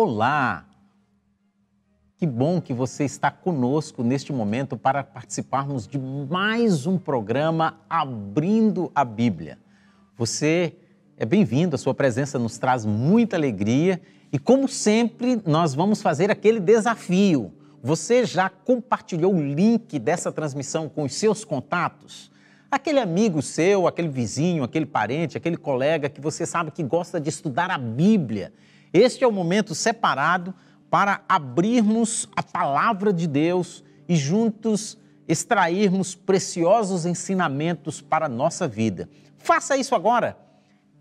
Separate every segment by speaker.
Speaker 1: Olá! Que bom que você está conosco neste momento para participarmos de mais um programa Abrindo a Bíblia. Você é bem-vindo, a sua presença nos traz muita alegria e, como sempre, nós vamos fazer aquele desafio. Você já compartilhou o link dessa transmissão com os seus contatos? Aquele amigo seu, aquele vizinho, aquele parente, aquele colega que você sabe que gosta de estudar a Bíblia. Este é o momento separado para abrirmos a palavra de Deus e juntos extrairmos preciosos ensinamentos para a nossa vida. Faça isso agora.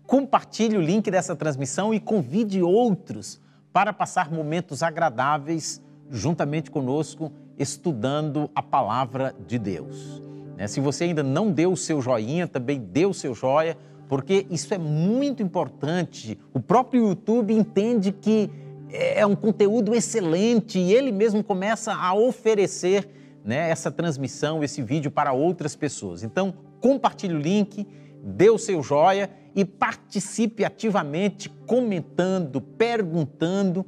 Speaker 1: Compartilhe o link dessa transmissão e convide outros para passar momentos agradáveis juntamente conosco, estudando a palavra de Deus. Se você ainda não deu o seu joinha, também dê o seu joia, porque isso é muito importante. O próprio YouTube entende que é um conteúdo excelente e ele mesmo começa a oferecer, essa transmissão, esse vídeo para outras pessoas. Então, compartilhe o link, dê o seu joia e participe ativamente, comentando, perguntando,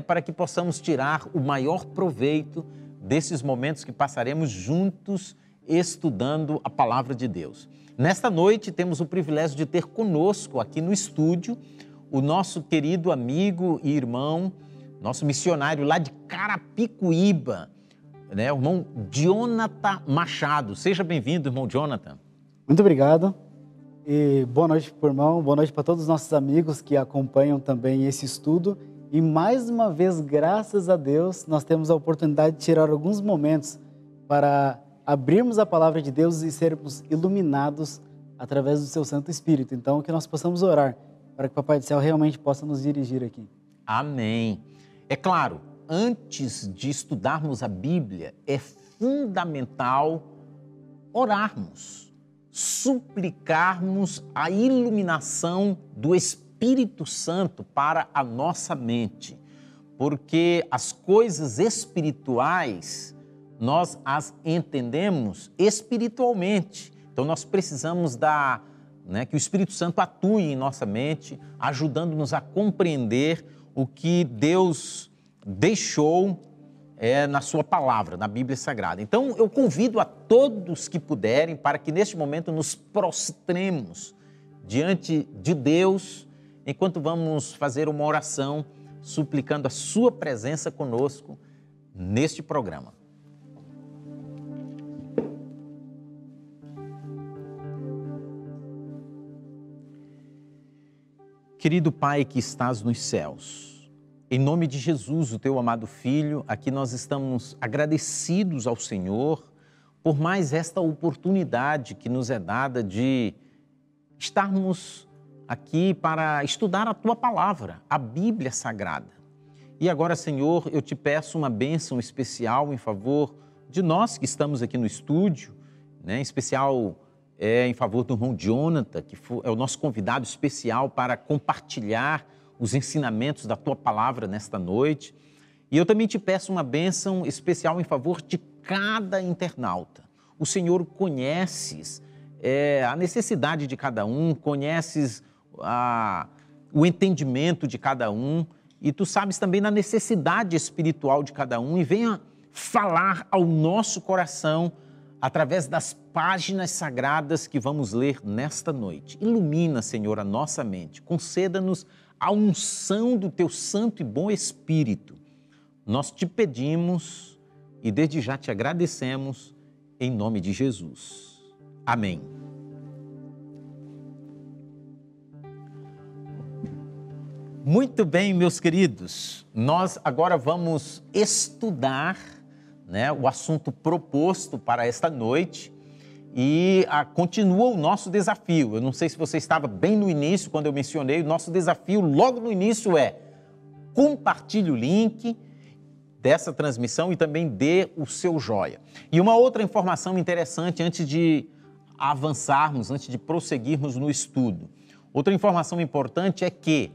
Speaker 1: para que possamos tirar o maior proveito desses momentos que passaremos juntos estudando a palavra de Deus. Nesta noite temos o privilégio de ter conosco aqui no estúdio o nosso querido amigo e irmão, nosso missionário lá de Carapicuíba, o irmão Jonathan Machado. Seja bem-vindo, irmão Jonathan.
Speaker 2: Muito obrigado e boa noite para o irmão, boa noite para todos os nossos amigos que acompanham também esse estudo. E mais uma vez, graças a Deus, nós temos a oportunidade de tirar alguns momentos para abrirmos a palavra de Deus e sermos iluminados através do seu Santo Espírito. Então, que nós possamos orar para que o Papai do Céu realmente possa nos dirigir aqui.
Speaker 1: Amém. É claro, antes de estudarmos a Bíblia, é fundamental orarmos, suplicarmos a iluminação do Espírito Santo para a nossa mente, porque as coisas espirituais nós as entendemos espiritualmente. Então nós precisamos que o Espírito Santo atue em nossa mente, ajudando-nos a compreender o que Deus deixou na sua palavra, na Bíblia Sagrada. Então eu convido a todos que puderem para que neste momento nos prostremos diante de Deus, enquanto vamos fazer uma oração suplicando a sua presença conosco neste programa. Querido Pai que estás nos céus, em nome de Jesus, o teu amado Filho, aqui nós estamos agradecidos ao Senhor por mais esta oportunidade que nos é dada de estarmos aqui para estudar a tua palavra, a Bíblia Sagrada. E agora, Senhor, eu te peço uma bênção especial em favor de nós que estamos aqui no estúdio, em especial em favor do irmão Jonathan, que é o nosso convidado especial para compartilhar os ensinamentos da tua palavra nesta noite. E eu também te peço uma bênção especial em favor de cada internauta. O Senhor conheces a necessidade de cada um, conheces o entendimento de cada um e tu sabes também da necessidade espiritual de cada um e venha falar ao nosso coração através das páginas sagradas que vamos ler nesta noite. Ilumina, Senhor, a nossa mente. Conceda-nos a unção do Teu Santo e Bom Espírito. Nós te pedimos e desde já te agradecemos em nome de Jesus. Amém. Muito bem, meus queridos. Nós agora vamos estudar o assunto proposto para esta noite e continua o nosso desafio. Eu não sei se você estava bem no início, quando eu mencionei, o nosso desafio logo no início é compartilhe o link dessa transmissão e também dê o seu joia. E uma outra informação interessante antes de avançarmos, antes de prosseguirmos no estudo. Outra informação importante é que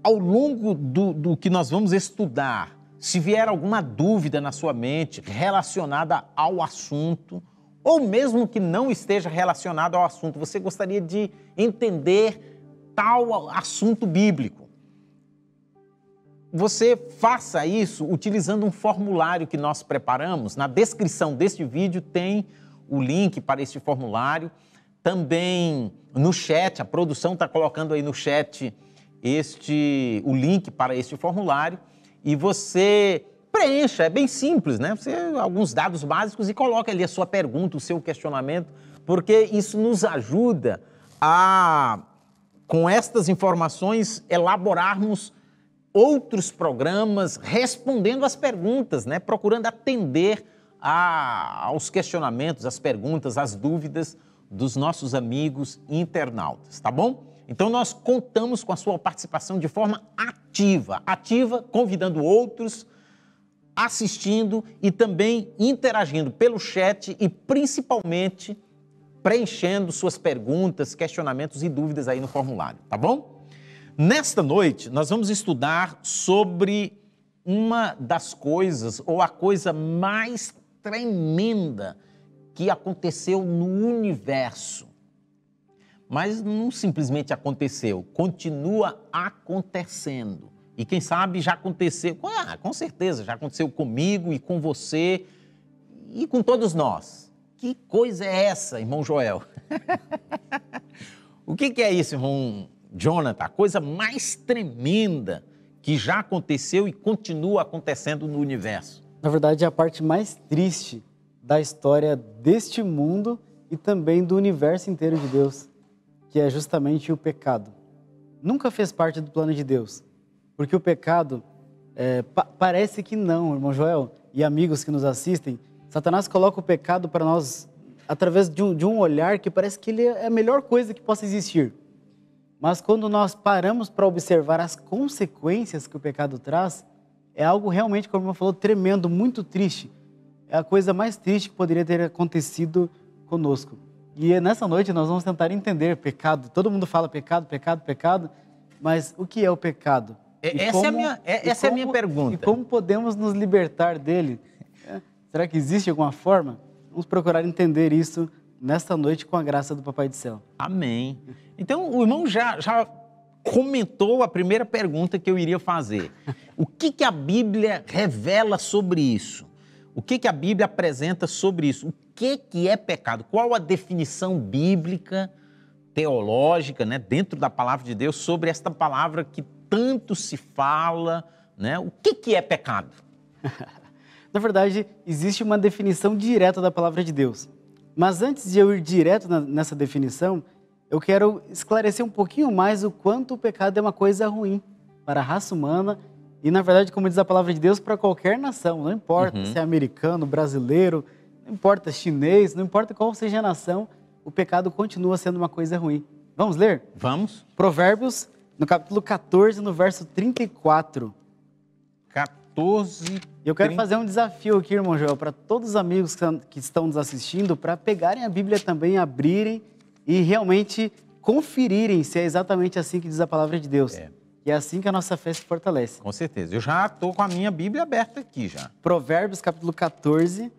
Speaker 1: ao longo do que nós vamos estudar, se vier alguma dúvida na sua mente relacionada ao assunto, ou mesmo que não esteja relacionado ao assunto, você gostaria de entender tal assunto bíblico, você faça isso utilizando um formulário que nós preparamos. Na descrição deste vídeo tem o link para este formulário. Também no chat, a produção está colocando aí no chat o link para este formulário. E você preencha, é bem simples, né? Você alguns dados básicos e coloca ali a sua pergunta, o seu questionamento, porque isso nos ajuda a, com estas informações, elaborarmos outros programas respondendo às perguntas, né? Procurando atender aos questionamentos, às perguntas, às dúvidas dos nossos amigos internautas, tá bom? Então nós contamos com a sua participação de forma ativa, convidando outros, assistindo e também interagindo pelo chat e principalmente preenchendo suas perguntas, questionamentos e dúvidas aí no formulário, tá bom? Nesta noite, nós vamos estudar sobre uma das coisas, ou a coisa mais tremenda que aconteceu no universo. Mas não simplesmente aconteceu, continua acontecendo. E quem sabe já aconteceu, com certeza, já aconteceu comigo e com você e com todos nós. Que coisa é essa, irmão Joel? O que é isso, irmão Jonathan? A coisa mais tremenda que já aconteceu e continua acontecendo no universo.
Speaker 2: Na verdade, é a parte mais triste da história deste mundo e também do universo inteiro de Deus, que é justamente o pecado. Nunca fez parte do plano de Deus, porque o pecado, parece que não, irmão Joel e amigos que nos assistem, Satanás coloca o pecado para nós através de um olhar que parece que ele é a melhor coisa que possa existir. Mas quando nós paramos para observar as consequências que o pecado traz, é algo realmente, como o irmão falou, tremendo, muito triste. É a coisa mais triste que poderia ter acontecido conosco. E nessa noite nós vamos tentar entender pecado. Todo mundo fala pecado, pecado, pecado, mas o que é o pecado?
Speaker 1: Essa é a minha pergunta.
Speaker 2: E como podemos nos libertar dele? Será que existe alguma forma? Vamos procurar entender isso nesta noite com a graça do Papai do Céu.
Speaker 1: Amém. Então, o irmão já comentou a primeira pergunta que eu iria fazer. O que a Bíblia revela sobre isso? O que a Bíblia apresenta sobre isso? O que é pecado? Qual a definição bíblica, teológica, né, dentro da palavra de Deus, sobre esta palavra que tanto se fala, né? O que é pecado?
Speaker 2: Na verdade, existe uma definição direta da palavra de Deus. Mas antes de eu ir direto nessa definição, eu quero esclarecer um pouquinho mais o quanto o pecado é uma coisa ruim para a raça humana e, na verdade, como diz a palavra de Deus, para qualquer nação. Não importa se é americano, brasileiro, não importa chinês, não importa qual seja a nação, o pecado continua sendo uma coisa ruim. Vamos ler?
Speaker 1: Vamos.
Speaker 2: Provérbios, no capítulo 14, no verso 34.
Speaker 1: 14.
Speaker 2: Eu quero fazer um desafio aqui, irmão Joel, para todos os amigos que estão nos assistindo, para pegarem a Bíblia também, abrirem e realmente conferirem se é exatamente assim que diz a palavra de Deus. E é assim que a nossa fé se fortalece.
Speaker 1: Com certeza. Eu já estou com a minha Bíblia aberta aqui já.
Speaker 2: Provérbios, capítulo 14,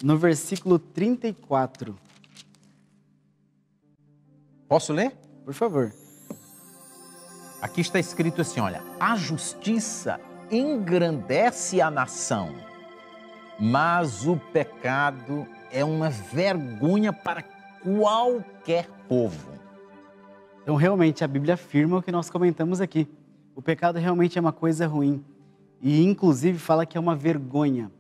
Speaker 2: no versículo 34.
Speaker 1: Posso ler?
Speaker 2: Por favor.
Speaker 1: Aqui está escrito assim, olha, a justiça engrandece a nação, mas o pecado é uma vergonha para qualquer povo.
Speaker 2: Então, realmente, a Bíblia afirma o que nós comentamos aqui. O pecado realmente é uma coisa ruim. E, inclusive, fala que é uma vergonha.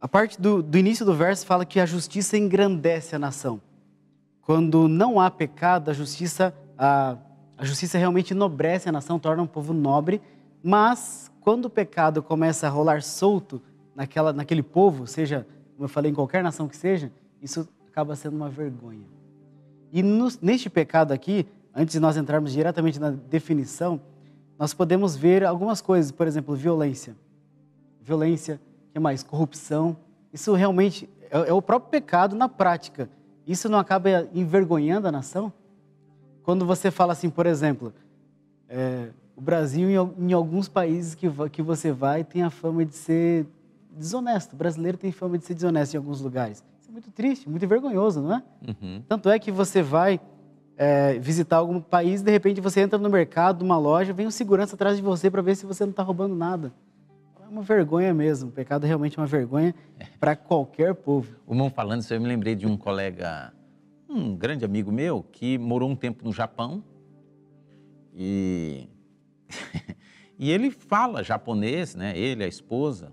Speaker 2: A parte do início do verso fala que a justiça engrandece a nação. Quando não há pecado, a justiça realmente enobrece a nação, torna um povo nobre, mas quando o pecado começa a rolar solto naquele povo, seja, como eu falei, em qualquer nação que seja, isso acaba sendo uma vergonha. E neste pecado aqui, antes de nós entrarmos diretamente na definição, nós podemos ver algumas coisas, por exemplo, violência. Violência, o que mais? Corrupção. Isso realmente é o próprio pecado na prática. Isso não acaba envergonhando a nação? Quando você fala assim, por exemplo, o Brasil, em alguns países que você vai, tem a fama de ser desonesto. O brasileiro tem fama de ser desonesto em alguns lugares. Isso é muito triste, muito vergonhoso, não é?
Speaker 1: Uhum.
Speaker 2: Tanto é que você vai visitar algum país, de repente você entra no mercado, numa loja, vem um segurança atrás de você para ver se você não está roubando nada. É uma vergonha mesmo, o pecado é realmente uma vergonha para qualquer povo.
Speaker 1: O irmão falando isso, eu me lembrei de um colega, um grande amigo meu, que morou um tempo no Japão e, e ele fala japonês, né? Ele, a esposa,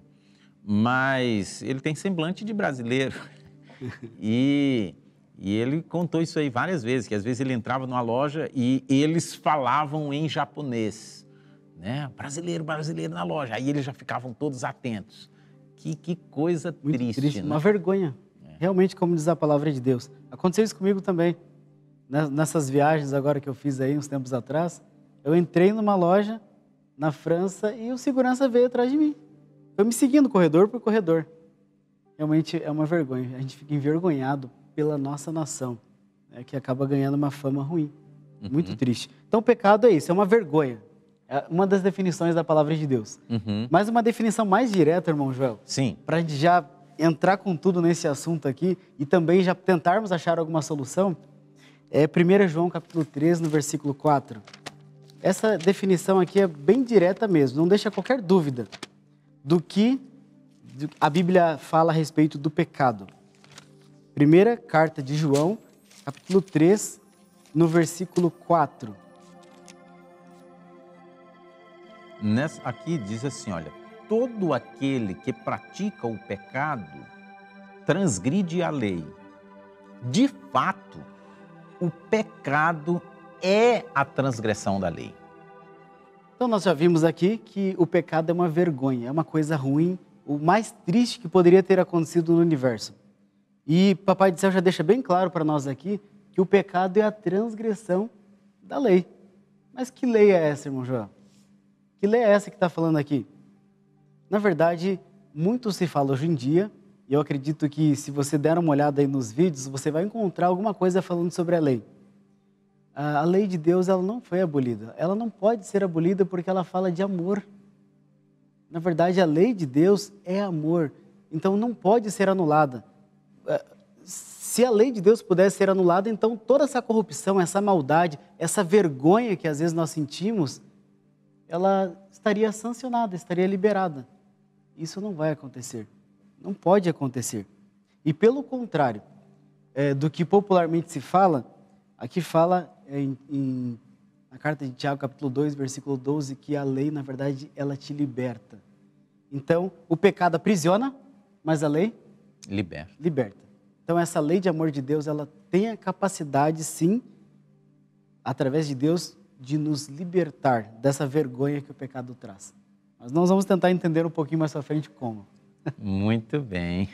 Speaker 1: mas ele tem semblante de brasileiro. E ele contou isso aí várias vezes, que às vezes ele entrava numa loja e eles falavam em japonês, né? Brasileiro, brasileiro na loja. Aí eles já ficavam todos atentos. Que coisa
Speaker 2: Muito
Speaker 1: triste, né?
Speaker 2: Uma vergonha. Realmente, como diz a palavra de Deus. Aconteceu isso comigo também. Nessas viagens agora que eu fiz aí, uns tempos atrás, eu entrei numa loja na França e o segurança veio atrás de mim. Foi me seguindo corredor por corredor. Realmente é uma vergonha. A gente fica envergonhado pela nossa nação, né, que acaba ganhando uma fama ruim. Muito triste. Então, o pecado é isso, é uma vergonha. É uma das definições da palavra de Deus. Mas uma definição mais direta, irmão Joel.
Speaker 1: Sim.
Speaker 2: Para a gente já entrar com tudo nesse assunto aqui e também já tentarmos achar alguma solução, é 1 João capítulo 3, no versículo 4. Essa definição aqui é bem direta mesmo, não deixa qualquer dúvida do que a Bíblia fala a respeito do pecado. Primeira carta de João, capítulo 3, no versículo 4.
Speaker 1: Aqui diz assim, olha, todo aquele que pratica o pecado transgride a lei. De fato, o pecado é a transgressão da lei.
Speaker 2: Então nós já vimos aqui que o pecado é uma vergonha, é uma coisa ruim, o mais triste que poderia ter acontecido no universo. E Papai do Céu já deixa bem claro para nós aqui que o pecado é a transgressão da lei. Mas que lei é essa, irmão João? Que lei é essa que está falando aqui? Na verdade, muito se fala hoje em dia, e eu acredito que se você der uma olhada aí nos vídeos, você vai encontrar alguma coisa falando sobre a lei. A lei de Deus, ela não foi abolida. Ela não pode ser abolida porque ela fala de amor. Na verdade, a lei de Deus é amor. Então, não pode ser anulada. Se a lei de Deus pudesse ser anulada, então toda essa corrupção, essa maldade, essa vergonha que às vezes nós sentimos, ela estaria sancionada, estaria liberada. Isso não vai acontecer. Não pode acontecer. E pelo contrário, do que popularmente se fala, aqui fala na carta de Tiago, capítulo 2, versículo 12, que a lei, na verdade, ela te liberta. Então, o pecado aprisiona, mas a lei liberta. Então, essa lei de amor de Deus, ela tem a capacidade, sim, através de Deus, de nos libertar dessa vergonha que o pecado traz. Mas nós vamos tentar entender um pouquinho mais à frente como.
Speaker 1: Muito bem.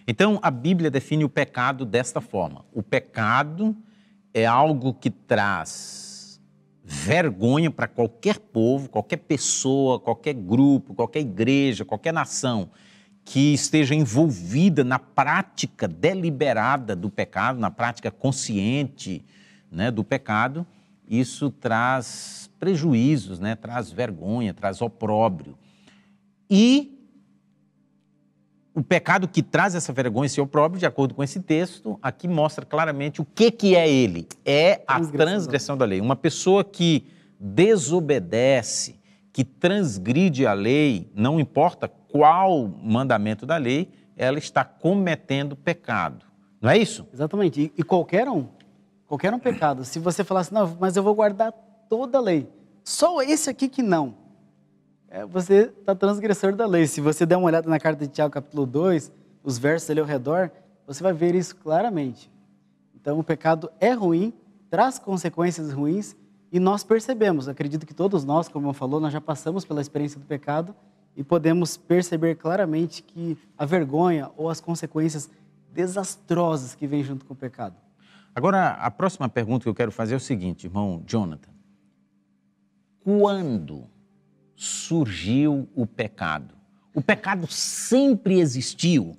Speaker 1: Então, a Bíblia define o pecado desta forma. O pecado é algo que traz vergonha para qualquer povo, qualquer pessoa, qualquer grupo, qualquer igreja, qualquer nação que esteja envolvida na prática deliberada do pecado, na prática consciente, né, do pecado. Isso traz prejuízos, né, traz vergonha, traz opróbrio. E o pecado que traz essa vergonha, esse opróbrio, de acordo com esse texto, aqui mostra claramente o que é ele. É a transgressão da lei. Uma pessoa que desobedece, que transgride a lei, não importa qual mandamento da lei, ela está cometendo pecado. Não é isso?
Speaker 2: Exatamente. E qualquer um pecado. Se você falasse, não, mas eu vou guardar toda a lei, só esse aqui que não, você está transgressor da lei. Se você der uma olhada na carta de Tiago, capítulo 2, os versos ali ao redor, você vai ver isso claramente. Então, o pecado é ruim, traz consequências ruins, e nós percebemos. Acredito que todos nós, como eu falou, nós já passamos pela experiência do pecado e podemos perceber claramente que a vergonha ou as consequências desastrosas que vêm junto com o pecado.
Speaker 1: Agora, a próxima pergunta que eu quero fazer é o seguinte, irmão Jonathan. Quando surgiu o pecado? O pecado sempre existiu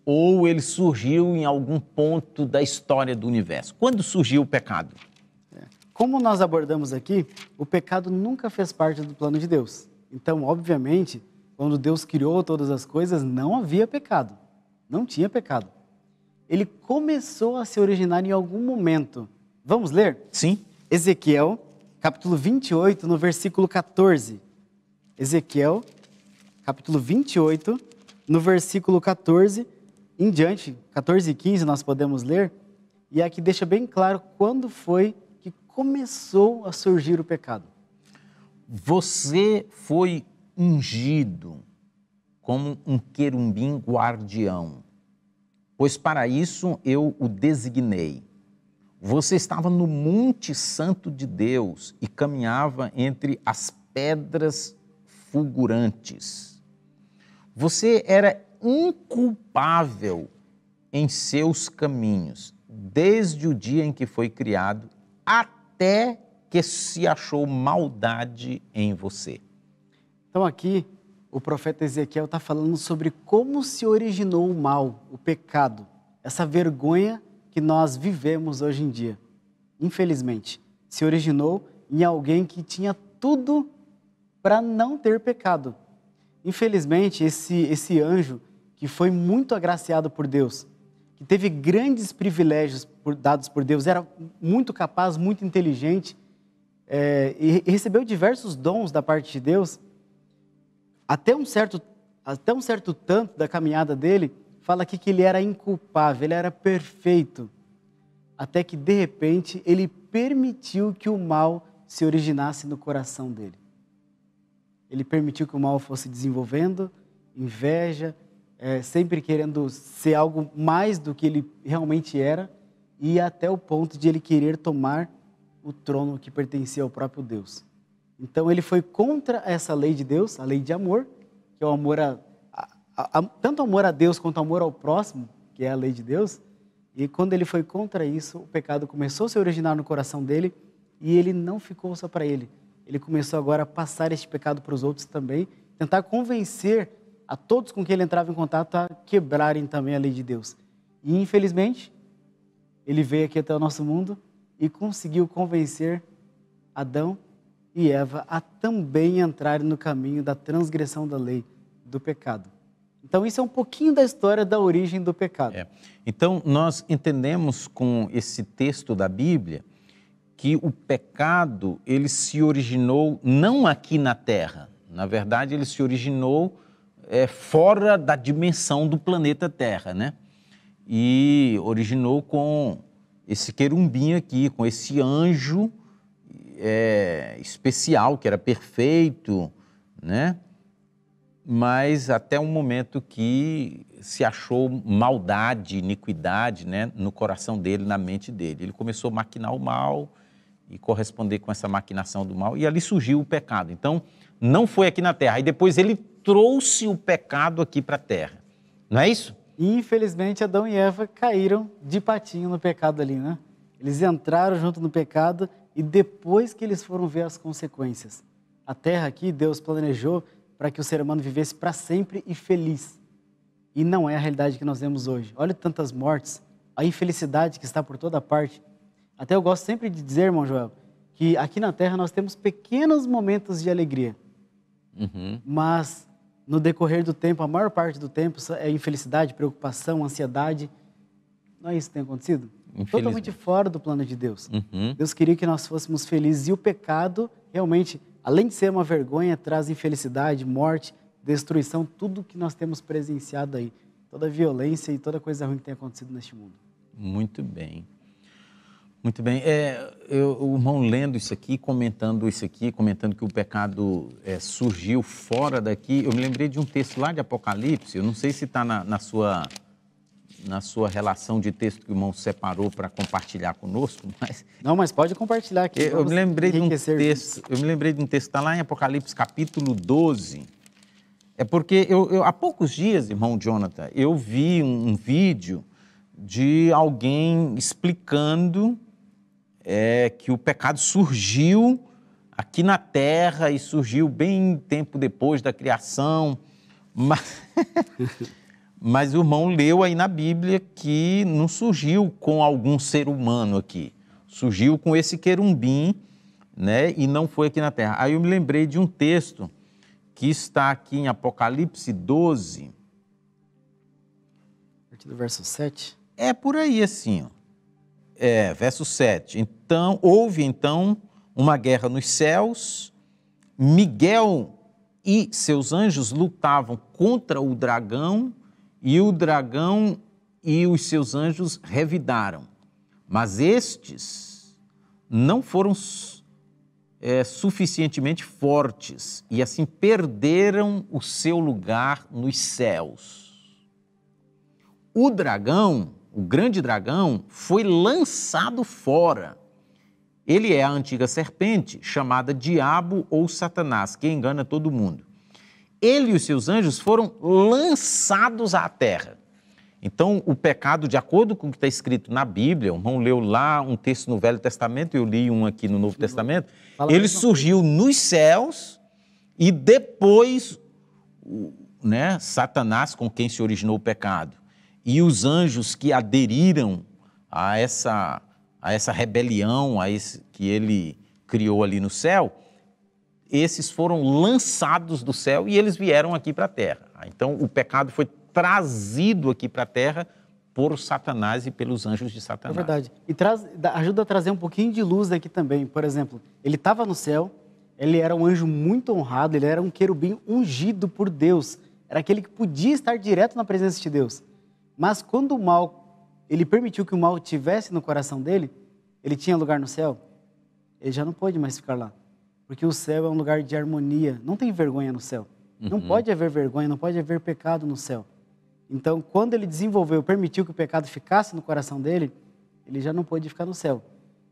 Speaker 1: ou ele surgiu em algum ponto da história do universo? Quando surgiu o pecado?
Speaker 2: Como nós abordamos aqui, o pecado nunca fez parte do plano de Deus. Então, obviamente, quando Deus criou todas as coisas, não havia pecado. Não tinha pecado. Ele começou a se originar em algum momento, Vamos ler?
Speaker 1: Sim.
Speaker 2: Ezequiel, capítulo 28, no versículo 14. Ezequiel, capítulo 28, no versículo 14 em diante, 14 e 15 nós podemos ler, e aqui deixa bem claro quando foi que começou a surgir o pecado.
Speaker 1: Você foi ungido como um querubim guardião, pois para isso eu o designei. Você estava no Monte Santo de Deus e caminhava entre as pedras fulgurantes. Você era inculpável em seus caminhos, desde o dia em que foi criado até que se achou maldade em você.
Speaker 2: Então aqui o profeta Ezequiel está falando sobre como se originou o mal, o pecado, essa vergonha que nós vivemos hoje em dia. Infelizmente, se originou em alguém que tinha tudo para não ter pecado. Infelizmente, esse anjo que foi muito agraciado por Deus, que teve grandes privilégios dados por Deus, era muito capaz, muito inteligente, e recebeu diversos dons da parte de Deus, até um certo tanto da caminhada dele, fala aqui que ele era inculpável, ele era perfeito, até que, de repente, ele permitiu que o mal se originasse no coração dele. Ele permitiu que o mal fosse desenvolvendo, inveja, sempre querendo ser algo mais do que ele realmente era, e até o ponto de ele querer tomar o trono que pertencia ao próprio Deus. Então ele foi contra essa lei de Deus, a lei de amor, que é o amor tanto amor a Deus quanto amor ao próximo, que é a lei de Deus. E quando ele foi contra isso, o pecado começou a se originar no coração dele, e ele não ficou só para ele. Ele começou agora a passar este pecado para os outros também, tentar convencer a todos com quem ele entrava em contato a quebrarem também a lei de Deus. E infelizmente, ele veio aqui até o nosso mundo e conseguiu convencer Adão e Eva a também entrarem no caminho da transgressão da lei, do pecado. Então isso é um pouquinho da história da origem do pecado.
Speaker 1: Então nós entendemos com esse texto da Bíblia que o pecado ele se originou não aqui na Terra. Na verdade, ele se originou fora da dimensão do planeta Terra, né? E originou com esse querubim aqui, com esse anjo especial, que era perfeito, né? Mas até um momento que se achou maldade, iniquidade, né, no coração dele, na mente dele. Ele começou a maquinar o mal e corresponder com essa maquinação do mal, e ali surgiu o pecado. Então, não foi aqui na Terra. E depois ele trouxe o pecado aqui para a Terra. Não é isso?
Speaker 2: E, infelizmente, Adão e Eva caíram de patinho no pecado ali, né? Eles entraram junto no pecado e depois que eles foram ver as consequências. A Terra aqui, Deus planejou para que o ser humano vivesse para sempre e feliz. E não é a realidade que nós vemos hoje. Olha tantas mortes, a infelicidade que está por toda parte. Até eu gosto sempre de dizer, irmão Joel, que aqui na Terra nós temos pequenos momentos de alegria. Mas no decorrer do tempo, a maior parte do tempo é infelicidade, preocupação, ansiedade. Não é isso que tem acontecido? Totalmente fora do plano de Deus. Deus queria que nós fôssemos felizes, e o pecado realmente, além de ser uma vergonha, traz infelicidade, morte, destruição, tudo que nós temos presenciado aí, toda a violência e toda coisa ruim que tem acontecido neste mundo.
Speaker 1: Muito bem. Muito bem. O irmão lendo isso aqui, comentando que o pecado surgiu fora daqui, eu me lembrei de um texto lá de Apocalipse, eu não sei se está na sua relação de texto que o irmão separou para compartilhar conosco, mas...
Speaker 2: Não, mas pode compartilhar aqui.
Speaker 1: Eu me lembrei de um texto que está lá em Apocalipse, capítulo 12. É porque há poucos dias, irmão Jonathan, eu vi um vídeo de alguém explicando que o pecado surgiu aqui na Terra e surgiu bem tempo depois da criação, mas o irmão leu aí na Bíblia que não surgiu com algum ser humano aqui, surgiu com esse querubim, né, e não foi aqui na Terra. Aí eu me lembrei de um texto que está aqui em Apocalipse 12.
Speaker 2: A partir do verso 7.
Speaker 1: É por aí assim, ó. verso 7. Então, houve uma guerra nos céus, Miguel e seus anjos lutavam contra o dragão e os seus anjos revidaram. Mas estes não foram suficientemente fortes e assim perderam o seu lugar nos céus. O dragão, o grande dragão, foi lançado fora. Ele é a antiga serpente, chamada Diabo ou Satanás, que engana todo mundo. Ele e os seus anjos foram lançados à terra. Então, o pecado, de acordo com o que está escrito na Bíblia, o irmão leu lá um texto no Velho Testamento, eu li um aqui no Novo Testamento, ele surgiu nos céus e depois, né, Satanás, com quem se originou o pecado, e os anjos que aderiram a essa rebelião, que ele criou ali no céu, esses foram lançados do céu e eles vieram aqui para a terra. Então, o pecado foi trazido aqui para a terra por Satanás e pelos anjos de Satanás.
Speaker 2: É verdade. E ajuda a trazer um pouquinho de luz aqui também. Por exemplo, ele estava no céu, ele era um anjo muito honrado, ele era um querubim ungido por Deus. Era aquele que podia estar direto na presença de Deus. Mas quando o mal, ele permitiu que o mal estivesse no coração dele, ele tinha lugar no céu, ele já não pôde mais ficar lá. Porque o céu é um lugar de harmonia, não tem vergonha no céu. Não pode haver vergonha, não pode haver pecado no céu. Então, quando ele permitiu que o pecado ficasse no coração dele, ele já não pôde ficar no céu.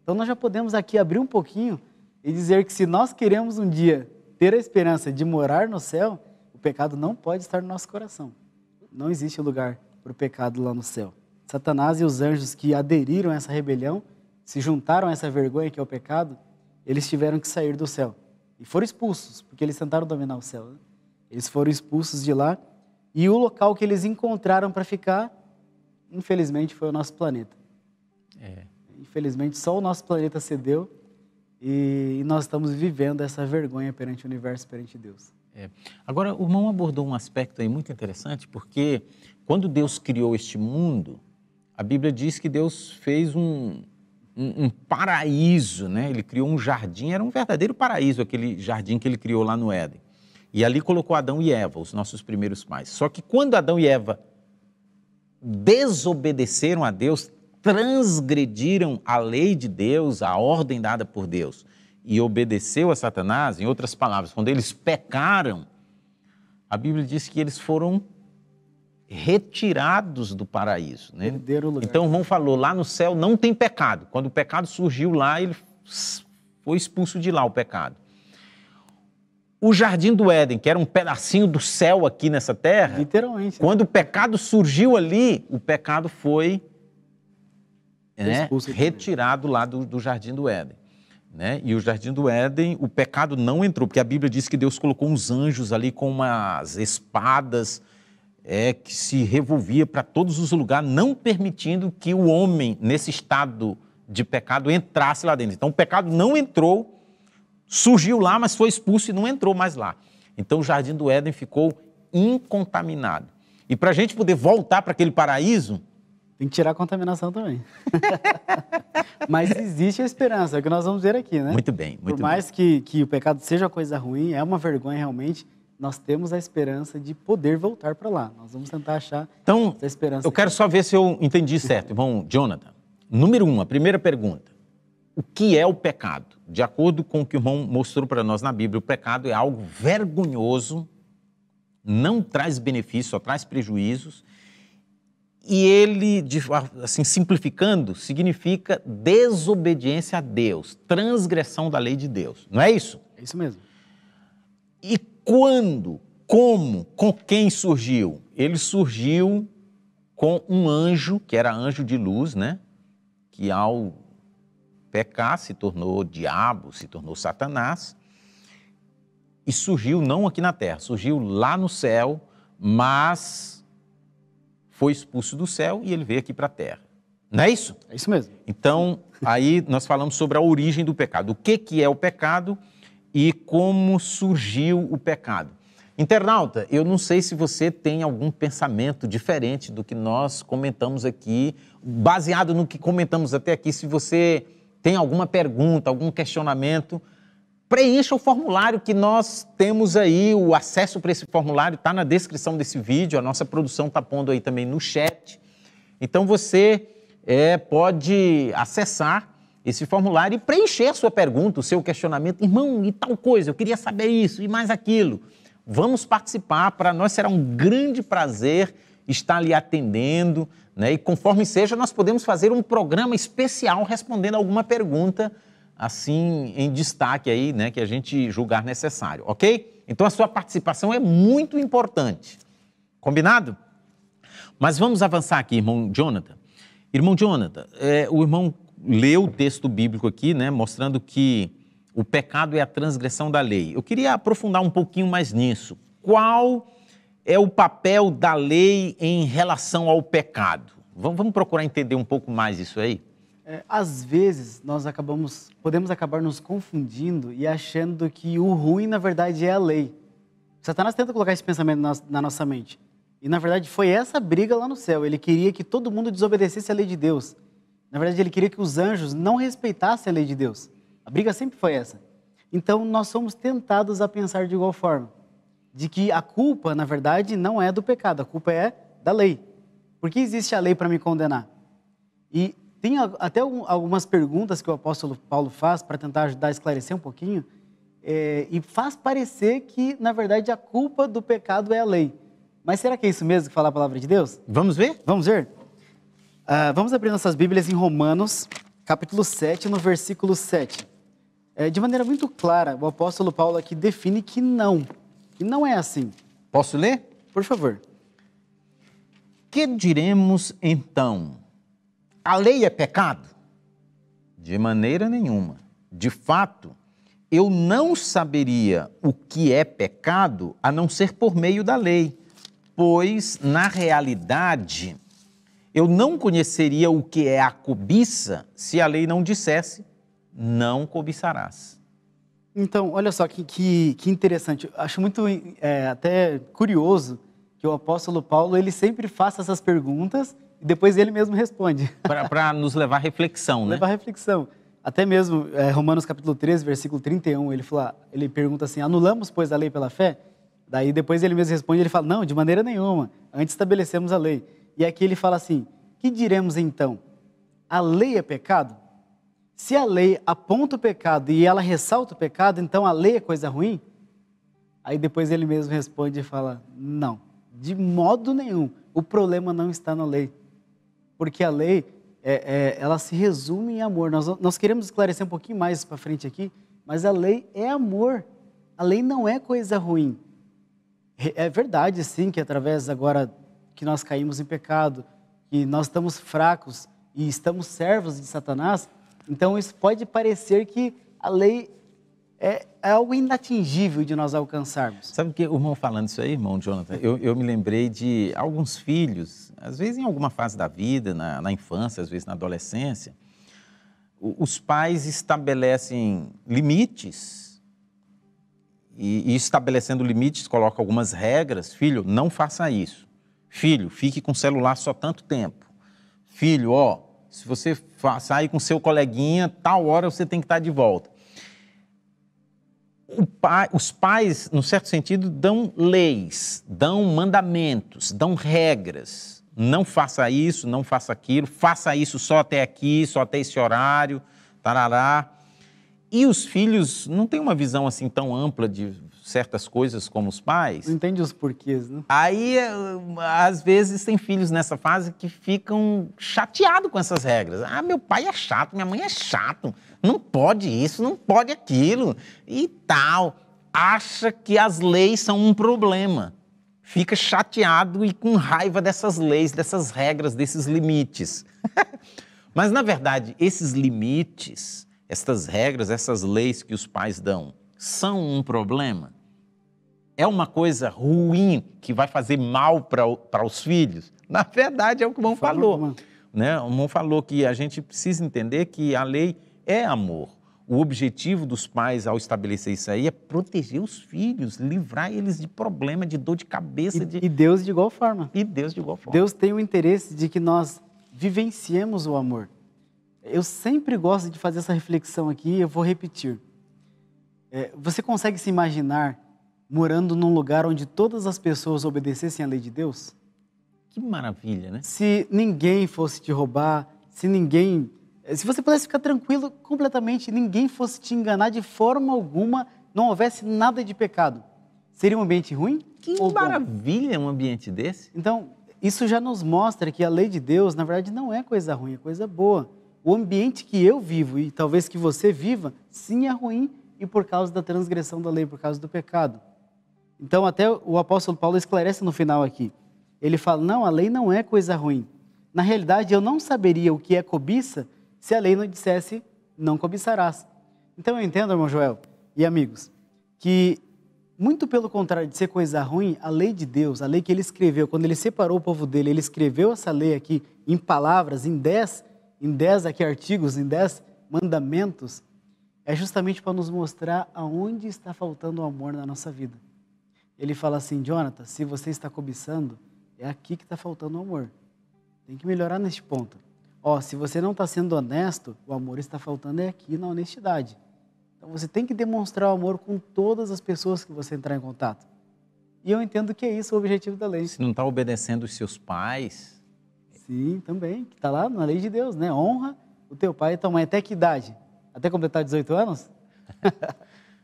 Speaker 2: Então, nós já podemos aqui abrir um pouquinho e dizer que se nós queremos um dia ter a esperança de morar no céu, o pecado não pode estar no nosso coração. Não existe lugar para o pecado lá no céu. Satanás e os anjos que aderiram a essa rebelião, se juntaram a essa vergonha que é o pecado, eles tiveram que sair do céu. E foram expulsos, porque eles tentaram dominar o céu, né? Eles foram expulsos de lá. E o local que eles encontraram para ficar, infelizmente, foi o nosso planeta. Infelizmente, só o nosso planeta cedeu e nós estamos vivendo essa vergonha perante o universo, perante Deus.
Speaker 1: Agora, o irmão abordou um aspecto aí muito interessante, porque quando Deus criou este mundo, a Bíblia diz que Deus fez um paraíso, né? Ele criou um jardim, era um verdadeiro paraíso, aquele jardim que ele criou lá no Éden. E ali colocou Adão e Eva, os nossos primeiros pais. Só que quando Adão e Eva desobedeceram a Deus, transgrediram a lei de Deus, a ordem dada por Deus, e obedeceu a Satanás, em outras palavras, quando eles pecaram, a Bíblia diz que eles foram retirados do paraíso, né? Então o irmão falou, lá no céu não tem pecado. Quando o pecado surgiu lá, ele foi expulso de lá, o pecado. O Jardim do Éden, que era um pedacinho do céu aqui nessa terra,
Speaker 2: literalmente,
Speaker 1: quando o pecado surgiu ali, o pecado foi retirado lá do Jardim do Éden. Né? E o Jardim do Éden, o pecado não entrou, porque a Bíblia diz que Deus colocou uns anjos ali com umas espadas que se revolvia para todos os lugares, não permitindo que o homem, nesse estado de pecado, entrasse lá dentro. Então o pecado não entrou, surgiu lá, mas foi expulso e não entrou mais lá. Então o Jardim do Éden ficou incontaminado. E para a gente poder voltar para aquele paraíso...
Speaker 2: Tem que tirar a contaminação também. Mas existe a esperança, é o que nós vamos ver aqui, né?
Speaker 1: Muito bem, muito bem.
Speaker 2: Por mais que o pecado seja coisa ruim, é uma vergonha realmente, nós temos a esperança de poder voltar para lá. Nós vamos tentar achar essa esperança.
Speaker 1: Eu quero só ver se eu entendi certo, irmão Jonathan. Número 1, a primeira pergunta. O que é o pecado? De acordo com o que o irmão mostrou para nós na Bíblia, o pecado é algo vergonhoso, não traz benefícios, só traz prejuízos. E ele, assim, simplificando, significa desobediência a Deus, transgressão da lei de Deus. Não é isso?
Speaker 2: É isso mesmo.
Speaker 1: E quando, como, com quem surgiu? Ele surgiu com um anjo, que era anjo de luz, né? Que ao pecar se tornou diabo, se tornou Satanás. E surgiu não aqui na terra, surgiu lá no céu, mas foi expulso do céu e ele veio aqui para a terra. Não é isso?
Speaker 2: É isso mesmo.
Speaker 1: Então, aí nós falamos sobre a origem do pecado. O que é o pecado e como surgiu o pecado. Internauta, eu não sei se você tem algum pensamento diferente do que nós comentamos aqui, baseado no que comentamos até aqui. Se você tem alguma pergunta, algum questionamento, preencha o formulário que nós temos aí. O acesso para esse formulário está na descrição desse vídeo, a nossa produção está pondo aí também no chat. Então você pode acessar esse formulário e preencher a sua pergunta, o seu questionamento. Irmão, e tal coisa, eu queria saber isso e mais aquilo. Vamos participar, para nós será um grande prazer estar lhe atendendo, né? E conforme seja, nós podemos fazer um programa especial respondendo alguma pergunta, assim, em destaque aí, né? Que a gente julgar necessário, ok? Então a sua participação é muito importante. Combinado? Mas vamos avançar aqui, irmão Jonathan. Irmão Jonathan, o irmão leu o texto bíblico aqui, né? Mostrando que o pecado é a transgressão da lei. Eu queria aprofundar um pouquinho mais nisso. Qual é o papel da lei em relação ao pecado? Vamos procurar entender um pouco mais isso aí?
Speaker 2: Às vezes, podemos acabar nos confundindo e achando que o ruim, na verdade, é a lei. Satanás tenta colocar esse pensamento na nossa mente. E, na verdade, foi essa briga lá no céu. Ele queria que todo mundo desobedecesse a lei de Deus. Na verdade, ele queria que os anjos não respeitassem a lei de Deus. A briga sempre foi essa. Então, nós somos tentados a pensar de igual forma, de que a culpa, na verdade, não é do pecado, a culpa é da lei. Por que existe a lei para me condenar? E tem até algumas perguntas que o apóstolo Paulo faz para tentar ajudar a esclarecer um pouquinho, e faz parecer que, na verdade, a culpa do pecado é a lei. Mas será que é isso mesmo que fala a palavra de Deus?
Speaker 1: Vamos ver?
Speaker 2: Vamos ver? Vamos abrir nossas Bíblias em Romanos, capítulo 7, no versículo 7. De maneira muito clara, o apóstolo Paulo aqui define que não é assim.
Speaker 1: Posso ler?
Speaker 2: Por favor.
Speaker 1: Que diremos então? A lei é pecado? De maneira nenhuma. De fato, eu não saberia o que é pecado a não ser por meio da lei, pois, na realidade, eu não conheceria o que é a cobiça se a lei não dissesse: não cobiçarás.
Speaker 2: Então, olha só que interessante. Acho muito até curioso que o apóstolo Paulo ele sempre faça essas perguntas e depois ele mesmo responde.
Speaker 1: Para nos levar à reflexão, né?
Speaker 2: Levar à reflexão. Até mesmo Romanos capítulo 13, versículo 31, ele pergunta assim: anulamos, pois, a lei pela fé? Daí depois ele mesmo responde, ele fala: não, de maneira nenhuma, antes estabelecemos a lei. E aqui ele fala assim: que diremos então? A lei é pecado? Se a lei aponta o pecado e ela ressalta o pecado, então a lei é coisa ruim? Aí depois ele mesmo responde e fala: não, de modo nenhum. O problema não está na lei. Porque a lei, ela se resume em amor. Nós queremos esclarecer um pouquinho mais para frente aqui, mas a lei é amor. A lei não é coisa ruim. É verdade, sim, que através agora que nós caímos em pecado, que nós estamos fracos e estamos servos de Satanás, então isso pode parecer que a lei é algo inatingível de nós alcançarmos.
Speaker 1: Sabe o que o irmão falando isso aí, irmão Jonathan? Eu me lembrei de alguns filhos, às vezes em alguma fase da vida, na infância, às vezes na adolescência, os pais estabelecem limites e estabelecendo limites colocam algumas regras. Filho, não faça isso. Filho, fique com o celular só tanto tempo. Filho, se você sair com seu coleguinha, tal hora você tem que estar de volta. Os pais, num certo sentido, dão leis, dão mandamentos, dão regras. Não faça isso, não faça aquilo, faça isso só até aqui, só até esse horário, tarará. E os filhos não têm uma visão assim tão ampla de certas coisas como os pais.
Speaker 2: Não entende os porquês, né?
Speaker 1: Aí, às vezes, tem filhos nessa fase que ficam chateados com essas regras. Ah, meu pai é chato, minha mãe é chato, não pode isso, não pode aquilo e tal. Acha que as leis são um problema. Fica chateado e com raiva dessas leis, dessas regras, desses limites. Mas, na verdade, esses limites, essas regras, essas leis que os pais dão, são um problema? É uma coisa ruim que vai fazer mal para os filhos? Na verdade, é o que o irmão falou. Né? O irmão falou que a gente precisa entender que a lei é amor. O objetivo dos pais ao estabelecer isso aí é proteger os filhos, livrar eles de problema, de dor de cabeça.
Speaker 2: E Deus de igual forma.
Speaker 1: E Deus de igual forma.
Speaker 2: Deus tem o interesse de que nós vivenciemos o amor. Eu sempre gosto de fazer essa reflexão aqui, eu vou repetir. Você consegue se imaginar morando num lugar onde todas as pessoas obedecessem à lei de Deus?
Speaker 1: Que maravilha, né?
Speaker 2: Se ninguém fosse te roubar, se você pudesse ficar tranquilo completamente, ninguém fosse te enganar de forma alguma, não houvesse nada de pecado. Seria um ambiente ruim?
Speaker 1: Que maravilha um ambiente desse.
Speaker 2: Então, isso já nos mostra que a lei de Deus, na verdade, não é coisa ruim, é coisa boa. O ambiente que eu vivo e talvez que você viva, sim, é ruim e por causa da transgressão da lei, por causa do pecado. Então, até o apóstolo Paulo esclarece no final aqui. Ele fala, não, a lei não é coisa ruim. Na realidade, eu não saberia o que é cobiça se a lei não dissesse, não cobiçarás. Então, eu entendo, irmão Joel e amigos, que muito pelo contrário de ser coisa ruim, a lei de Deus, a lei que ele escreveu, quando ele separou o povo dele, ele escreveu essa lei aqui em palavras, em 10 aqui artigos, em 10 mandamentos, é justamente para nos mostrar aonde está faltando o amor na nossa vida. Ele fala assim, Jonathan, se você está cobiçando, é aqui que está faltando o amor. Tem que melhorar neste ponto. Se você não está sendo honesto, o amor está faltando é aqui na honestidade. Então você tem que demonstrar o amor com todas as pessoas que você entrar em contato. E eu entendo que é isso o objetivo da lei.
Speaker 1: Se não está obedecendo os seus pais...
Speaker 2: Sim, também, que está lá na lei de Deus, né? Honra o teu pai e tua mãe. Até que idade? Até completar 18 anos?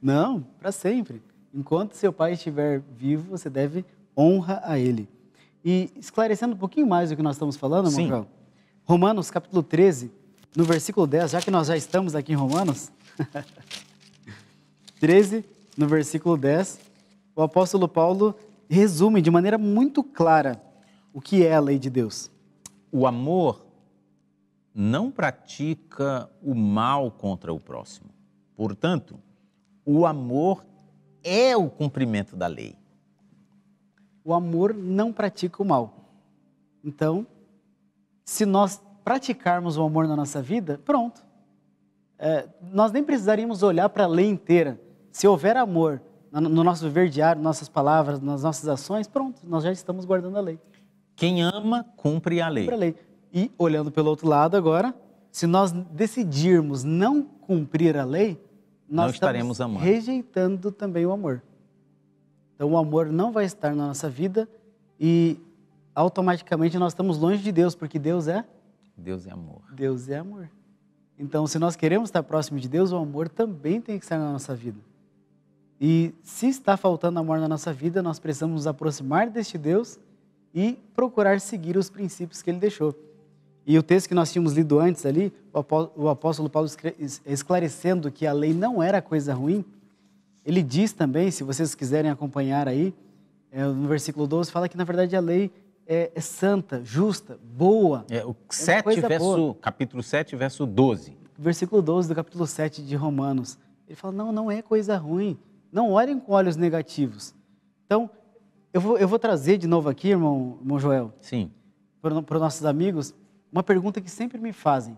Speaker 2: Não, para sempre. Enquanto seu pai estiver vivo, você deve honrar a ele. E esclarecendo um pouquinho mais do que nós estamos falando, irmão Joel, Romanos capítulo 13, no versículo 10, já que nós já estamos aqui em Romanos, 13, no versículo 10, o apóstolo Paulo resume de maneira muito clara o que é a lei de Deus.
Speaker 1: O amor não pratica o mal contra o próximo. Portanto, o amor é o cumprimento da lei.
Speaker 2: O amor não pratica o mal. Então, se nós praticarmos o amor na nossa vida, pronto. Nós nem precisaríamos olhar para a lei inteira. Se houver amor no nosso viver diário, nas nossas palavras, nas nossas ações, pronto, nós já estamos guardando a lei.
Speaker 1: Quem ama, cumpre a lei.
Speaker 2: Cumpre a lei. E, olhando pelo outro lado agora, se nós decidirmos não cumprir a lei, nós estaremos amando, rejeitando também o amor. Então, o amor não vai estar na nossa vida e automaticamente nós estamos longe de Deus, porque Deus é?
Speaker 1: Deus é amor.
Speaker 2: Deus é amor. Então, se nós queremos estar próximo de Deus, o amor também tem que estar na nossa vida. E se está faltando amor na nossa vida, nós precisamos nos aproximar deste Deus e procurar seguir os princípios que Ele deixou. E o texto que nós tínhamos lido antes ali, o apóstolo Paulo esclarecendo que a lei não era coisa ruim, ele diz também, se vocês quiserem acompanhar aí, no versículo 12, fala que na verdade a lei é santa, justa, boa.
Speaker 1: Capítulo 7, verso 12.
Speaker 2: Versículo 12 do capítulo 7 de Romanos. Ele fala, não é coisa ruim. Não olhem com olhos negativos. Então, eu vou trazer de novo aqui, irmão Joel.
Speaker 1: Sim.
Speaker 2: Para os nossos amigos, uma pergunta que sempre me fazem.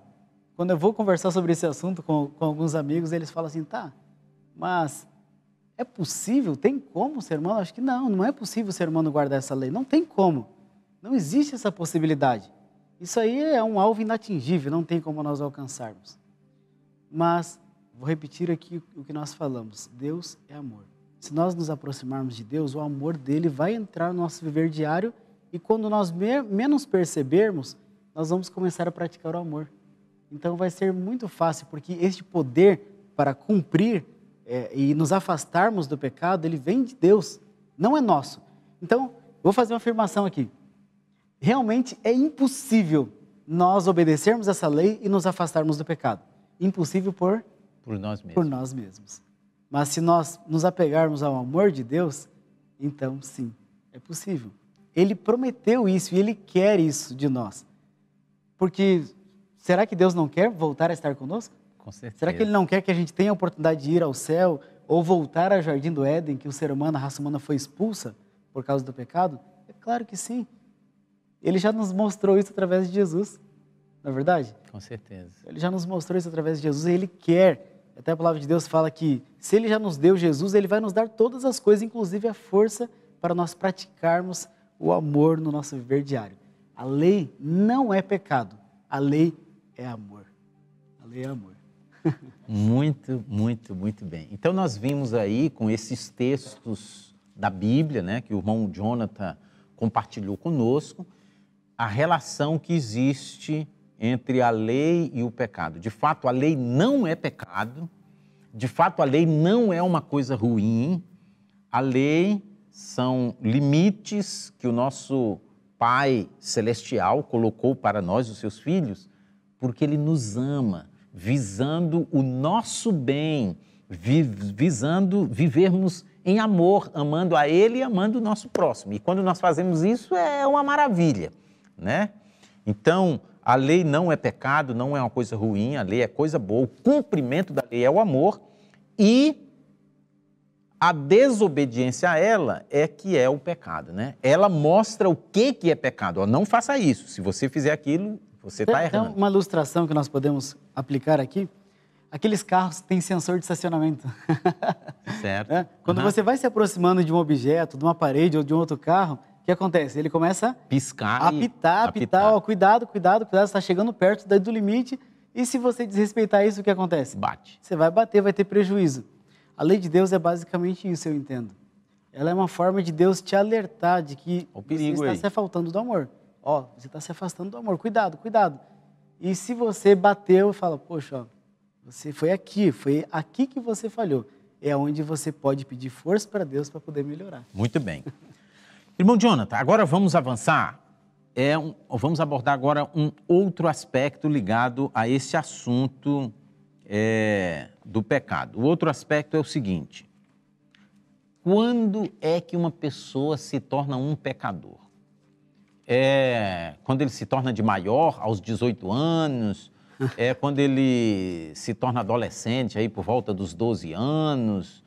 Speaker 2: Quando eu vou conversar sobre esse assunto com alguns amigos, eles falam assim, mas é possível? Tem como o ser humano? Acho que não é possível o ser humano guardar essa lei. Não tem como. Não existe essa possibilidade. Isso aí é um alvo inatingível, não tem como nós alcançarmos. Mas, vou repetir aqui o que nós falamos. Deus é amor. Se nós nos aproximarmos de Deus, o amor dele vai entrar no nosso viver diário e quando nós menos percebermos, nós vamos começar a praticar o amor. Então vai ser muito fácil, porque este poder para cumprir e nos afastarmos do pecado, ele vem de Deus, não é nosso. Então, vou fazer uma afirmação aqui. Realmente é impossível nós obedecermos essa lei e nos afastarmos do pecado. Impossível por
Speaker 1: nós mesmos.
Speaker 2: Por nós mesmos. Mas se nós nos apegarmos ao amor de Deus, então sim, é possível. Ele prometeu isso e Ele quer isso de nós. Porque será que Deus não quer voltar a estar conosco?
Speaker 1: Com certeza.
Speaker 2: Será que Ele não quer que a gente tenha a oportunidade de ir ao céu ou voltar ao Jardim do Éden, que o ser humano, a raça humana foi expulsa por causa do pecado? É claro que sim. Ele já nos mostrou isso através de Jesus, não é verdade?
Speaker 1: Com certeza.
Speaker 2: Ele já nos mostrou isso através de Jesus e Ele quer Até a palavra de Deus fala que se Ele já nos deu Jesus, Ele vai nos dar todas as coisas, inclusive a força para nós praticarmos o amor no nosso viver diário. A lei não é pecado, a lei é amor. A lei é amor.
Speaker 1: Muito, muito, muito bem. Então nós vimos aí com esses textos da Bíblia, né, que o irmão Jonathan compartilhou conosco, a relação que existe entre a lei e o pecado. De fato, a lei não é pecado, de fato, a lei não é uma coisa ruim, a lei são limites que o nosso Pai Celestial colocou para nós, os seus filhos, porque Ele nos ama, visando o nosso bem, visando vivermos em amor, amando a Ele e amando o nosso próximo. E quando nós fazemos isso, é uma maravilha, né? Então, a lei não é pecado, não é uma coisa ruim, a lei é coisa boa, o cumprimento da lei é o amor e a desobediência a ela é que é o pecado, né? Ela mostra o que é pecado. Ó, não faça isso, se você fizer aquilo, você está errando.
Speaker 2: Então, uma ilustração que nós podemos aplicar aqui, aqueles carros que têm sensor de estacionamento.
Speaker 1: Certo.
Speaker 2: Quando você vai se aproximando de um objeto, de uma parede ou de um outro carro, o que acontece? Ele começa a
Speaker 1: piscar,
Speaker 2: apitar. Ó, cuidado, você está chegando perto do limite e se você desrespeitar isso, o que acontece?
Speaker 1: Bate.
Speaker 2: Você vai bater, vai ter prejuízo. A lei de Deus é basicamente isso, eu entendo. Ela é uma forma de Deus te alertar de que você está se afastando do amor. Ó, você está se afastando do amor, cuidado. E se você bateu, fala, poxa, ó, você foi aqui que você falhou. É onde você pode pedir força para Deus para poder melhorar.
Speaker 1: Muito bem. Irmão Jonathan, agora vamos avançar. Vamos abordar agora um outro aspecto ligado a esse assunto do pecado. O outro aspecto é o seguinte: quando é que uma pessoa se torna um pecador? Quando ele se torna de maior, aos 18 anos, quando ele se torna adolescente, aí por volta dos 12 anos,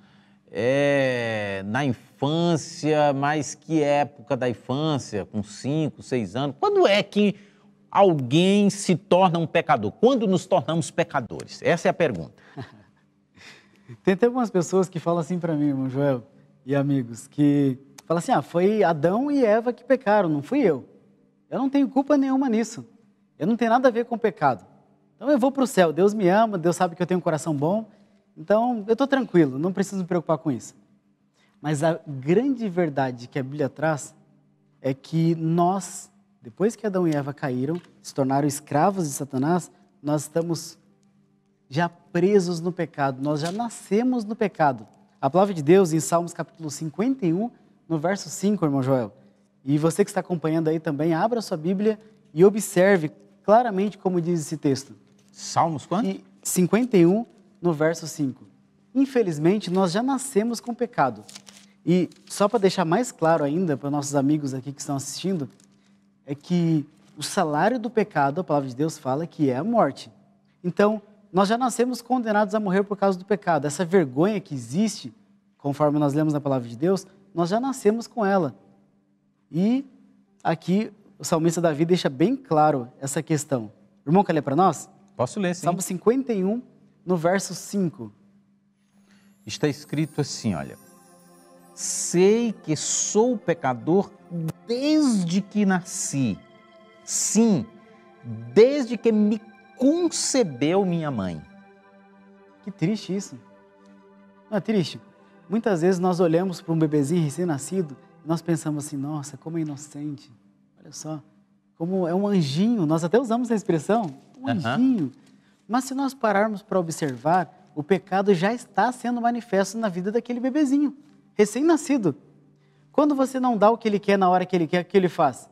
Speaker 1: na infância, mas que época da infância, com 5, 6 anos? Quando é que alguém se torna um pecador? Quando nos tornamos pecadores? Essa é a pergunta.
Speaker 2: Tem até algumas pessoas que falam assim para mim, irmão Joel e amigos, que falam assim, foi Adão e Eva que pecaram, não fui eu. Eu não tenho culpa nenhuma nisso. Eu não tenho nada a ver com o pecado. Então eu vou para o céu, Deus me ama, Deus sabe que eu tenho um coração bom, então eu estou tranquilo, não preciso me preocupar com isso. Mas a grande verdade que a Bíblia traz é que nós, depois que Adão e Eva caíram, se tornaram escravos de Satanás, nós estamos já presos no pecado, nós já nascemos no pecado. A palavra de Deus, em Salmos capítulo 51, no verso 5, irmão Joel, e você que está acompanhando aí também, abra sua Bíblia e observe claramente como diz esse texto.
Speaker 1: Salmos quanto?
Speaker 2: 51, no verso 5. Infelizmente, nós já nascemos com pecado. E só para deixar mais claro ainda para nossos amigos aqui que estão assistindo, é que o salário do pecado, a palavra de Deus fala que é a morte. Então, nós já nascemos condenados a morrer por causa do pecado. Essa vergonha que existe, conforme nós lemos na palavra de Deus, nós já nascemos com ela. E aqui o salmista Davi deixa bem claro essa questão. O irmão, quer ler para nós?
Speaker 1: Posso ler, sim.
Speaker 2: Salmo 51, no verso 5.
Speaker 1: Está escrito assim, olha: sei que sou pecador desde que nasci. Sim, desde que me concebeu minha mãe.
Speaker 2: Que triste isso. Não é triste? Muitas vezes nós olhamos para um bebezinho recém-nascido e nós pensamos assim, nossa, como é inocente. Olha só, como é um anjinho. Nós até usamos essa expressão, um anjinho. Mas se nós pararmos para observar, o pecado já está sendo manifesto na vida daquele bebezinho, recém-nascido. Quando você não dá o que ele quer na hora que ele quer, o que ele faz?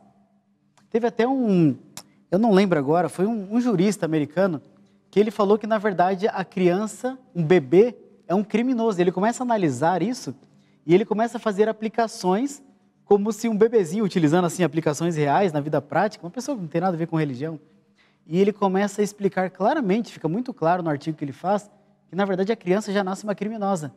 Speaker 2: Teve até eu não lembro agora, foi um jurista americano, que ele falou que, na verdade, a criança, um bebê, é um criminoso. Ele começa a analisar isso e ele começa a fazer aplicações como se um bebezinho, utilizando assim aplicações reais na vida prática, uma pessoa que não tem nada a ver com religião, e ele começa a explicar claramente, fica muito claro no artigo que ele faz, que, na verdade, a criança já nasce uma criminosa.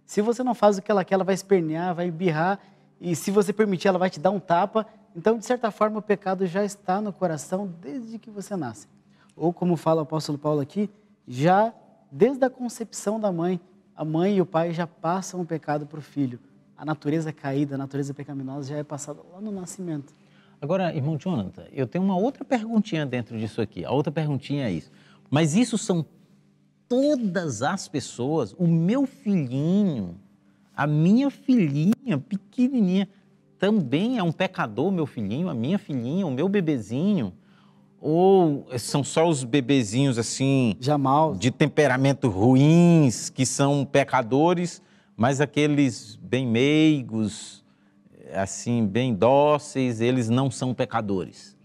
Speaker 2: Se você não faz o que ela quer, ela vai espernear, vai embirrar, e se você permitir, ela vai te dar um tapa. Então, de certa forma, o pecado já está no coração desde que você nasce. Ou, como fala o apóstolo Paulo aqui, já desde a concepção da mãe, a mãe e o pai já passam o pecado para o filho. A natureza caída, a natureza pecaminosa já é passada lá no nascimento.
Speaker 1: Agora, irmão Jonathan, eu tenho uma outra perguntinha dentro disso aqui. A outra perguntinha é isso. Mas isso são todas as pessoas? O meu filhinho, a minha filhinha pequenininha, também é um pecador, meu filhinho, a minha filhinha, o meu bebezinho? Ou são só os bebezinhos assim,
Speaker 2: Jamais.
Speaker 1: de temperamento ruins, que são pecadores, mas aqueles bem meigos, assim, bem dóceis, eles não são pecadores?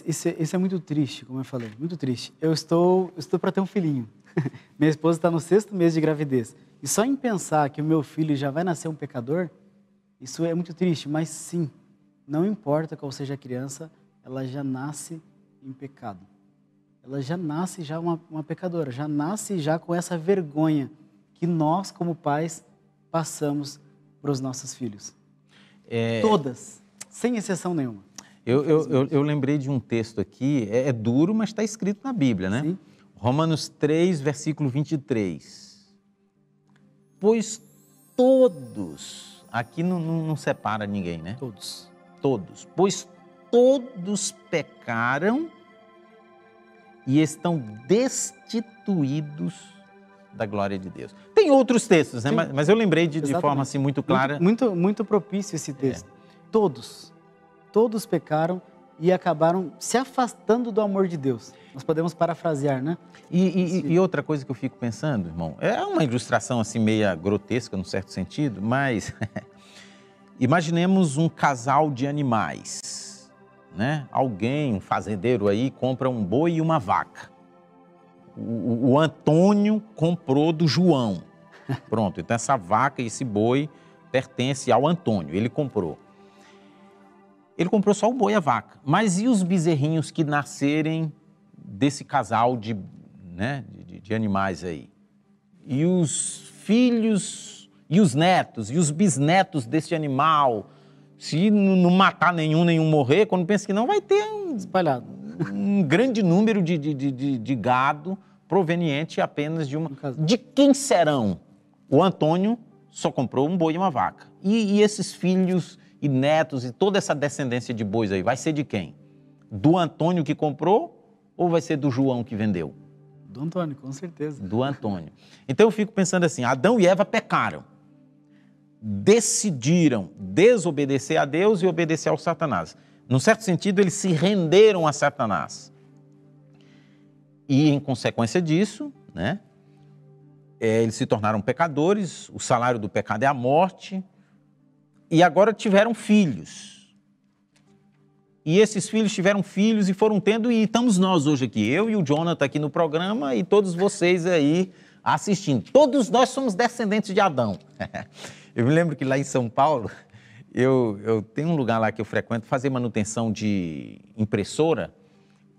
Speaker 2: Isso é muito triste, como eu falei, muito triste. Eu estou para ter um filhinho. Minha esposa está no 6º mês de gravidez. E só em pensar que o meu filho já vai nascer um pecador, isso é muito triste. Mas sim, não importa qual seja a criança, ela já nasce em pecado. Ela já nasce já uma pecadora, já nasce já com essa vergonha que nós, como pais, passamos para os nossos filhos. Todas, sem exceção nenhuma.
Speaker 1: Eu lembrei de um texto aqui, é duro, mas está escrito na Bíblia, né? Sim. Romanos 3, versículo 23. Pois todos, aqui não separa ninguém, né? Todos. Pois todos pecaram e estão destituídos da glória de Deus. Tem outros textos, né? Mas eu lembrei de forma assim muito clara.
Speaker 2: Muito propício esse texto. Todos pecaram e acabaram se afastando do amor de Deus. Nós podemos parafrasear, né?
Speaker 1: E outra coisa que eu fico pensando, irmão, é uma ilustração assim meia grotesca, num certo sentido, mas imaginemos um casal de animais, né? Alguém, um fazendeiro aí, compra um boi e uma vaca. O Antônio comprou do João. Pronto, então essa vaca e esse boi pertence ao Antônio, ele comprou. Ele comprou só o boi e a vaca. Mas e os bezerrinhos que nascerem desse casal de animais aí? E os filhos, e os netos, e os bisnetos desse animal? Se não matar nenhum morrer, quando pensa que não, vai ter
Speaker 2: espalhado
Speaker 1: um grande número de gado proveniente apenas de uma... De quem serão? O Antônio só comprou um boi e uma vaca. E esses filhos e netos e toda essa descendência de bois aí, vai ser de quem? Do Antônio que comprou ou vai ser do João que vendeu?
Speaker 2: Do Antônio, com certeza.
Speaker 1: Do Antônio. Então eu fico pensando assim, Adão e Eva pecaram, decidiram desobedecer a Deus e obedecer ao Satanás. Num certo sentido, eles se renderam a Satanás. E em consequência disso, né, eles se tornaram pecadores, o salário do pecado é a morte, e agora tiveram filhos. E esses filhos tiveram filhos e foram tendo, e estamos nós hoje aqui, eu e o Jonathan aqui no programa e todos vocês aí assistindo. Todos nós somos descendentes de Adão. Eu me lembro que lá em São Paulo, eu tenho um lugar lá que eu frequento, fazer manutenção de impressora,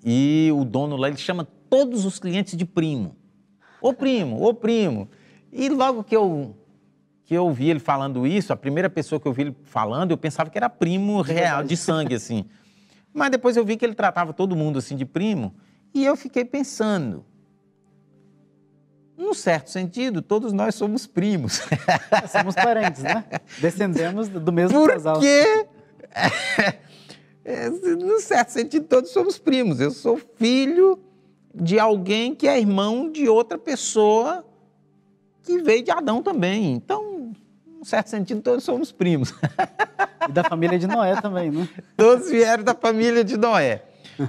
Speaker 1: e o dono lá, ele chama todos os clientes de primo. Ô primo, ô primo. E logo que eu ouvi ele falando isso, a primeira pessoa que eu ouvi ele falando, eu pensava que era primo real, de sangue, assim. Mas depois eu vi que ele tratava todo mundo assim de primo, e eu fiquei pensando, num certo sentido, todos nós somos primos.
Speaker 2: Somos parentes, né? Descendemos do mesmo casal.
Speaker 1: Porque, num certo sentido, todos somos primos. Eu sou filho de alguém que é irmão de outra pessoa que veio de Adão também. Então, num certo sentido, todos somos primos.
Speaker 2: E da família de Noé também, né?
Speaker 1: Todos vieram da família de Noé.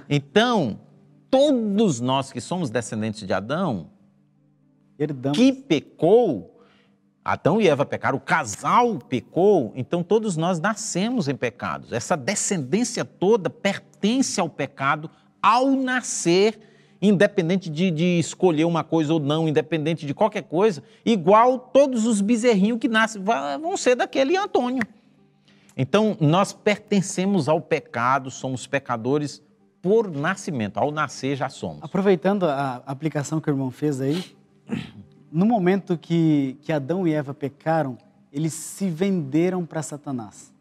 Speaker 1: Então, todos nós que somos descendentes de Adão,
Speaker 2: herdamos.
Speaker 1: Que pecou, Adão e Eva pecaram, o casal pecou, então todos nós nascemos em pecados. Essa descendência toda pertence ao pecado ao nascer, independente de escolher uma coisa ou não, independente de qualquer coisa, igual todos os bezerrinhos que nascem vão ser daquele Antônio. Então, nós pertencemos ao pecado, somos pecadores por nascimento, ao nascer já somos.
Speaker 2: Aproveitando a aplicação que o irmão fez aí, no momento que Adão e Eva pecaram, eles se venderam para Satanás.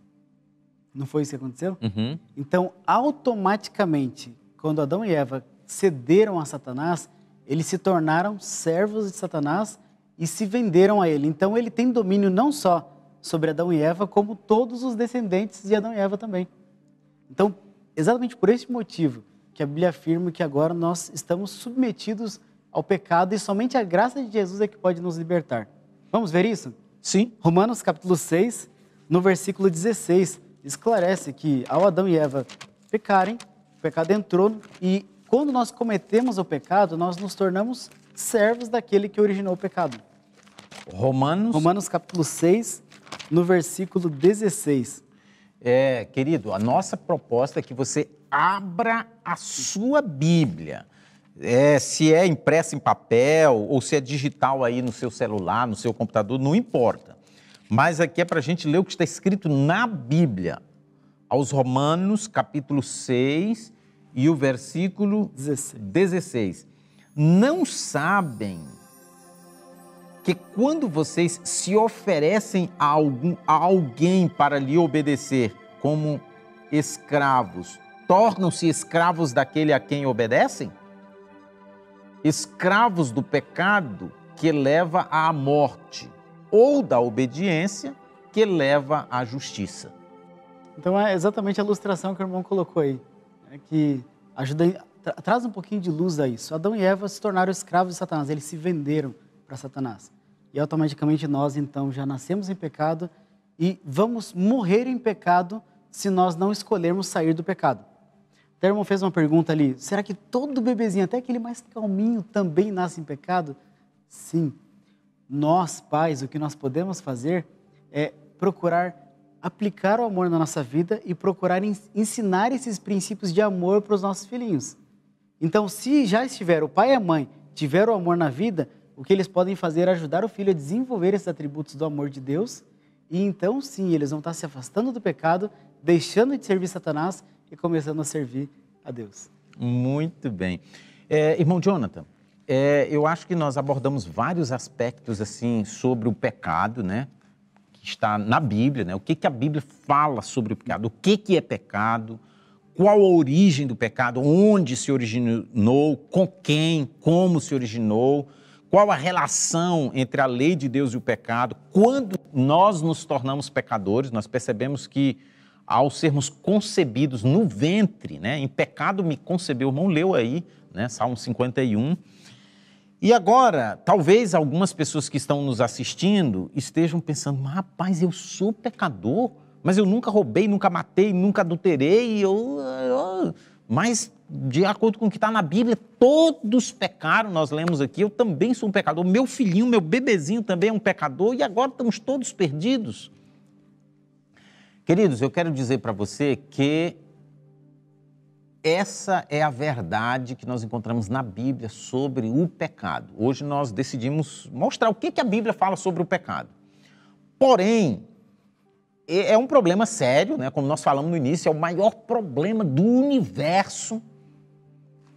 Speaker 2: Não foi isso que aconteceu?
Speaker 1: Uhum.
Speaker 2: Então, automaticamente, quando Adão e Eva cederam a Satanás, eles se tornaram servos de Satanás e se venderam a ele. Então ele tem domínio não só sobre Adão e Eva, como todos os descendentes de Adão e Eva também. Então, exatamente por este motivo que a Bíblia afirma que agora nós estamos submetidos ao pecado e somente a graça de Jesus é que pode nos libertar. Vamos ver isso?
Speaker 1: Sim.
Speaker 2: Romanos capítulo 6, no versículo 16, esclarece que ao Adão e Eva pecarem, o pecado entrou e quando nós cometemos o pecado, nós nos tornamos servos daquele que originou o pecado. Romanos capítulo 6, no versículo 16.
Speaker 1: Querido, a nossa proposta é que você abra a sua Bíblia. Se é impressa em papel ou se é digital aí no seu celular, no seu computador, não importa. Mas aqui é para a gente ler o que está escrito na Bíblia. Aos Romanos, capítulo 6 e o versículo 16. Não sabem que quando vocês se oferecem a alguém para lhe obedecer como escravos, tornam-se escravos daquele a quem obedecem? Escravos do pecado que leva à morte, ou da obediência que leva à justiça.
Speaker 2: Então é exatamente a ilustração que o irmão colocou aí, que traz um pouquinho de luz a isso. Adão e Eva se tornaram escravos de Satanás, eles se venderam para Satanás. E automaticamente nós, então, já nascemos em pecado e vamos morrer em pecado se nós não escolhermos sair do pecado. O irmão fez uma pergunta ali, será que todo bebezinho, até aquele mais calminho, também nasce em pecado? Sim. Nós, pais, o que nós podemos fazer é procurar aplicar o amor na nossa vida e procurar ensinar esses princípios de amor para os nossos filhinhos. Então, se já estiver, o pai e a mãe tiveram o amor na vida, o que eles podem fazer é ajudar o filho a desenvolver esses atributos do amor de Deus e então sim, eles vão estar se afastando do pecado, deixando de servir Satanás e começando a servir a Deus.
Speaker 1: Muito bem. Irmão Jonathan, eu acho que nós abordamos vários aspectos assim sobre o pecado, né? Que está na Bíblia, né? O que a Bíblia fala sobre o pecado, o que é pecado, qual a origem do pecado, onde se originou, com quem, como se originou, qual a relação entre a lei de Deus e o pecado. Quando nós nos tornamos pecadores, nós percebemos que ao sermos concebidos no ventre, né? Em pecado me concebeu, o irmão leu aí, né? Salmo 51. E agora, talvez algumas pessoas que estão nos assistindo estejam pensando, mas, rapaz, eu sou pecador, mas eu nunca roubei, nunca matei, nunca adulterei, mas de acordo com o que está na Bíblia, todos pecaram, nós lemos aqui, eu também sou um pecador, meu filhinho, meu bebezinho também é um pecador e agora estamos todos perdidos. Queridos, eu quero dizer para você que essa é a verdade que nós encontramos na Bíblia sobre o pecado. Hoje nós decidimos mostrar o que a Bíblia fala sobre o pecado. Porém, é um problema sério, né? Como nós falamos no início, é o maior problema do universo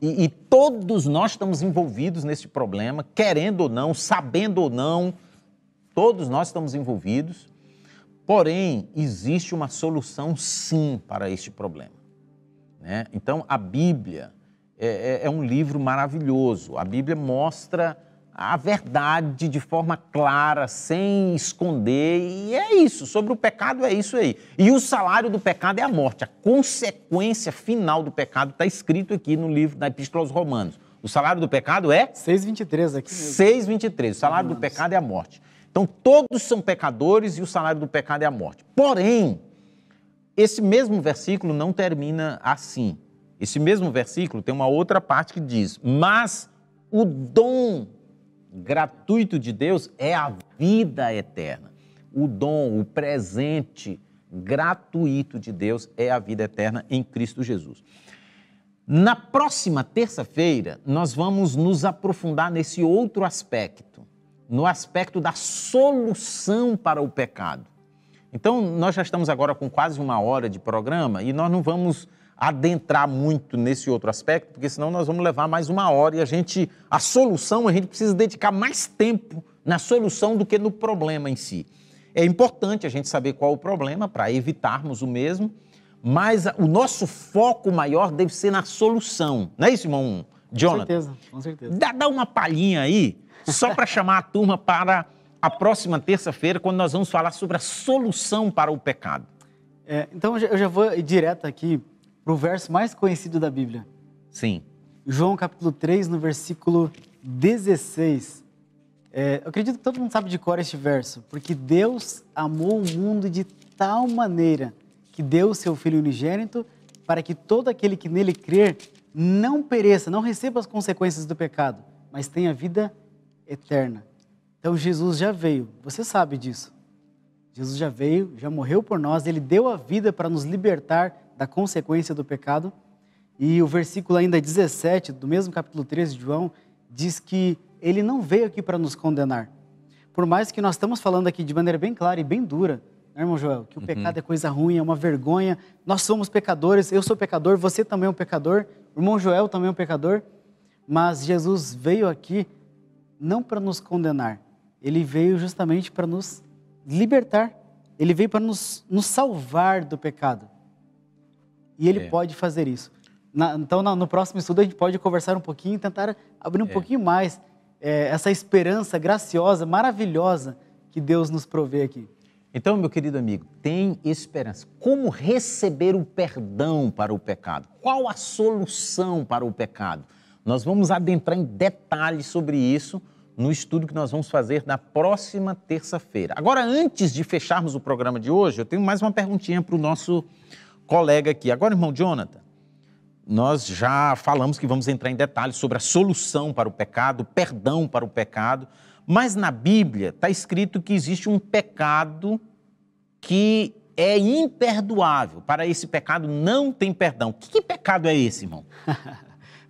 Speaker 1: e todos nós estamos envolvidos nesse problema, querendo ou não, sabendo ou não, todos nós estamos envolvidos. Porém, existe uma solução sim para este problema. Né? Então, a Bíblia é um livro maravilhoso. A Bíblia mostra a verdade de forma clara, sem esconder. E é isso, sobre o pecado é isso aí. E o salário do pecado é a morte. A consequência final do pecado está escrito aqui no livro da Epístola aos Romanos. O salário do pecado é?
Speaker 2: 6,23 aqui mesmo.
Speaker 1: 6,23. O salário do pecado é a morte. Então, todos são pecadores e o salário do pecado é a morte. Porém, esse mesmo versículo não termina assim. Esse mesmo versículo tem uma outra parte que diz, mas o dom gratuito de Deus é a vida eterna. O dom, o presente gratuito de Deus é a vida eterna em Cristo Jesus. Na próxima terça-feira, nós vamos nos aprofundar nesse outro aspecto, no aspecto da solução para o pecado. Então, nós já estamos agora com quase 1 hora de programa e nós não vamos adentrar muito nesse outro aspecto, porque senão nós vamos levar mais 1 hora e a gente precisa dedicar mais tempo na solução do que no problema em si. É importante a gente saber qual é o problema para evitarmos o mesmo, mas o nosso foco maior deve ser na solução. Não é isso, irmão Jonathan,
Speaker 2: com certeza.
Speaker 1: Dá uma palhinha aí, só para chamar a turma para a próxima terça-feira, quando nós vamos falar sobre a solução para o pecado.
Speaker 2: Então, eu já vou direto aqui para o verso mais conhecido da Bíblia.
Speaker 1: Sim.
Speaker 2: João capítulo 3, no versículo 16. Eu acredito que todo mundo sabe de cor este verso. Porque Deus amou o mundo de tal maneira que deu o seu Filho unigênito para que todo aquele que nele crer não pereça, não receba as consequências do pecado, mas tenha vida eterna. Então Jesus já veio, você sabe disso. Jesus já veio, já morreu por nós, ele deu a vida para nos libertar da consequência do pecado. E o versículo ainda 17, do mesmo capítulo 13 de João, diz que ele não veio aqui para nos condenar. Por mais que nós estamos falando aqui de maneira bem clara e bem dura, né, irmão Joel, que o pecado é coisa ruim, é uma vergonha, nós somos pecadores, eu sou pecador, você também é um pecador, o irmão Joel também é um pecador, mas Jesus veio aqui não para nos condenar, ele veio justamente para nos libertar, ele veio para nos salvar do pecado. E ele pode fazer isso. Então, no próximo estudo, a gente pode conversar um pouquinho e tentar abrir um pouquinho mais essa esperança graciosa, maravilhosa que Deus nos provê aqui.
Speaker 1: Então, meu querido amigo, tem esperança. Como receber o perdão para o pecado? Qual a solução para o pecado? Nós vamos adentrar em detalhes sobre isso no estudo que nós vamos fazer na próxima terça-feira. Agora, antes de fecharmos o programa de hoje, eu tenho mais uma perguntinha para o nosso colega aqui. Agora, irmão Jonathan, nós já falamos que vamos entrar em detalhes sobre a solução para o pecado, perdão para o pecado, mas na Bíblia está escrito que existe um pecado que é imperdoável. Para esse pecado não tem perdão. Que pecado é esse, irmão?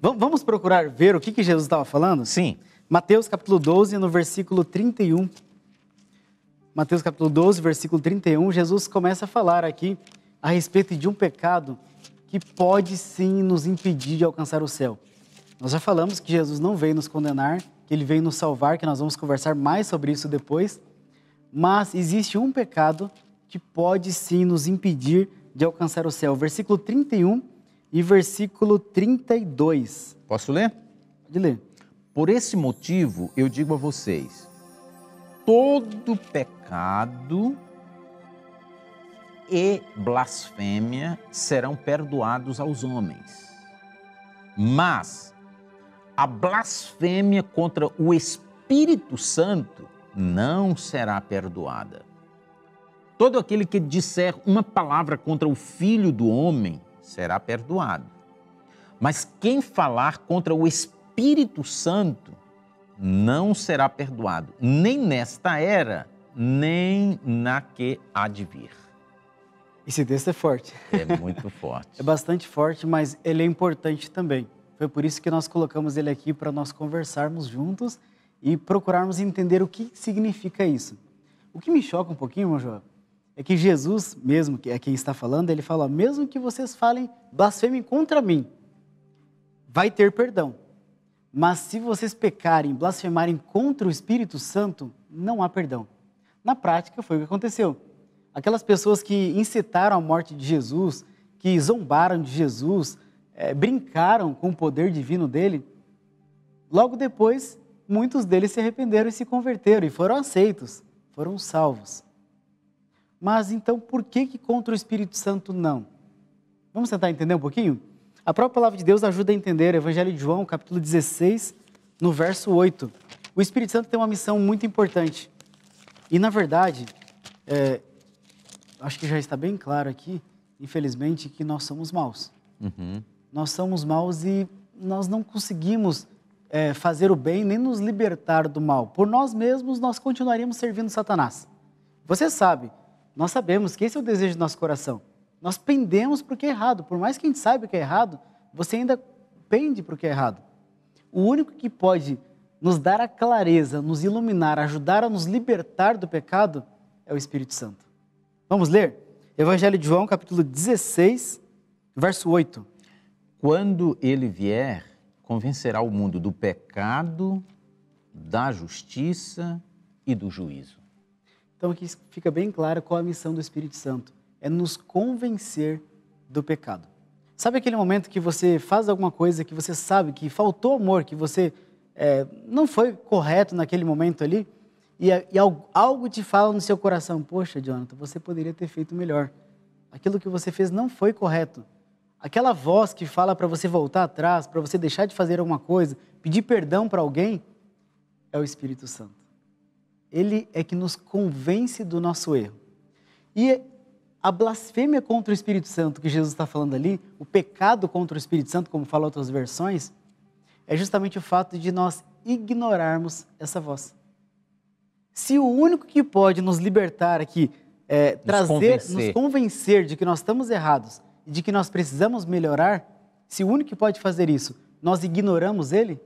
Speaker 2: Vamos procurar ver o que Jesus estava falando?
Speaker 1: Sim.
Speaker 2: Mateus capítulo 12, no versículo 31. Mateus capítulo 12, versículo 31, Jesus começa a falar aqui a respeito de um pecado que pode sim nos impedir de alcançar o céu. Nós já falamos que Jesus não veio nos condenar, que ele veio nos salvar, que nós vamos conversar mais sobre isso depois, mas existe um pecado que pode sim nos impedir de alcançar o céu. Versículo 31 e versículo 32.
Speaker 1: Posso ler?
Speaker 2: Pode ler.
Speaker 1: Por esse motivo, eu digo a vocês, todo pecado e blasfêmia serão perdoados aos homens. Mas a blasfêmia contra o Espírito Santo não será perdoada. Todo aquele que disser uma palavra contra o Filho do Homem será perdoado. Mas quem falar contra o Espírito Santo não será perdoado, nem nesta era, nem na que há de vir.
Speaker 2: Esse texto é forte.
Speaker 1: É muito forte.
Speaker 2: É bastante forte, mas ele é importante também. Foi por isso que nós colocamos ele aqui para nós conversarmos juntos e procurarmos entender o que significa isso. O que me choca um pouquinho, irmão João, é que Jesus, mesmo que é quem está falando, ele fala, mesmo que vocês falem, blasfemem contra mim, vai ter perdão. Mas se vocês pecarem, blasfemarem contra o Espírito Santo, não há perdão. Na prática, foi o que aconteceu. Aquelas pessoas que incitaram a morte de Jesus, que zombaram de Jesus, brincaram com o poder divino dele, logo depois, muitos deles se arrependeram e se converteram e foram aceitos, foram salvos. Mas então, por que contra o Espírito Santo não? Vamos tentar entender um pouquinho? A própria palavra de Deus ajuda a entender o Evangelho de João, capítulo 16, no verso 8. O Espírito Santo tem uma missão muito importante. E, na verdade, acho que já está bem claro aqui, infelizmente, que nós somos maus.
Speaker 1: Uhum.
Speaker 2: Nós somos maus e nós não conseguimos fazer o bem nem nos libertar do mal. Por nós mesmos, nós continuaríamos servindo Satanás. Você sabe, nós sabemos que esse é o desejo do nosso coração. Nós pendemos para o que é errado. Por mais que a gente saiba o que é errado, você ainda pende para o que é errado. O único que pode nos dar a clareza, nos iluminar, ajudar a nos libertar do pecado é o Espírito Santo. Vamos ler? Evangelho de João, capítulo 16, verso 8.
Speaker 1: Quando ele vier, convencerá o mundo do pecado, da justiça e do juízo.
Speaker 2: Então aqui fica bem claro qual a missão do Espírito Santo. É nos convencer do pecado. Sabe aquele momento que você faz alguma coisa que você sabe que faltou amor, que você não foi correto naquele momento ali, e algo te fala no seu coração, poxa, Jonathan, você poderia ter feito melhor. Aquilo que você fez não foi correto. Aquela voz que fala para você voltar atrás, para você deixar de fazer alguma coisa, pedir perdão para alguém, é o Espírito Santo. Ele é que nos convence do nosso erro. E a blasfêmia contra o Espírito Santo que Jesus está falando ali, o pecado contra o Espírito Santo, como falam outras versões, é justamente o fato de nós ignorarmos essa voz. Se o único que pode nos libertar aqui, nos convencer de que nós estamos errados e de que nós precisamos melhorar, se o único que pode fazer isso, nós ignoramos ele,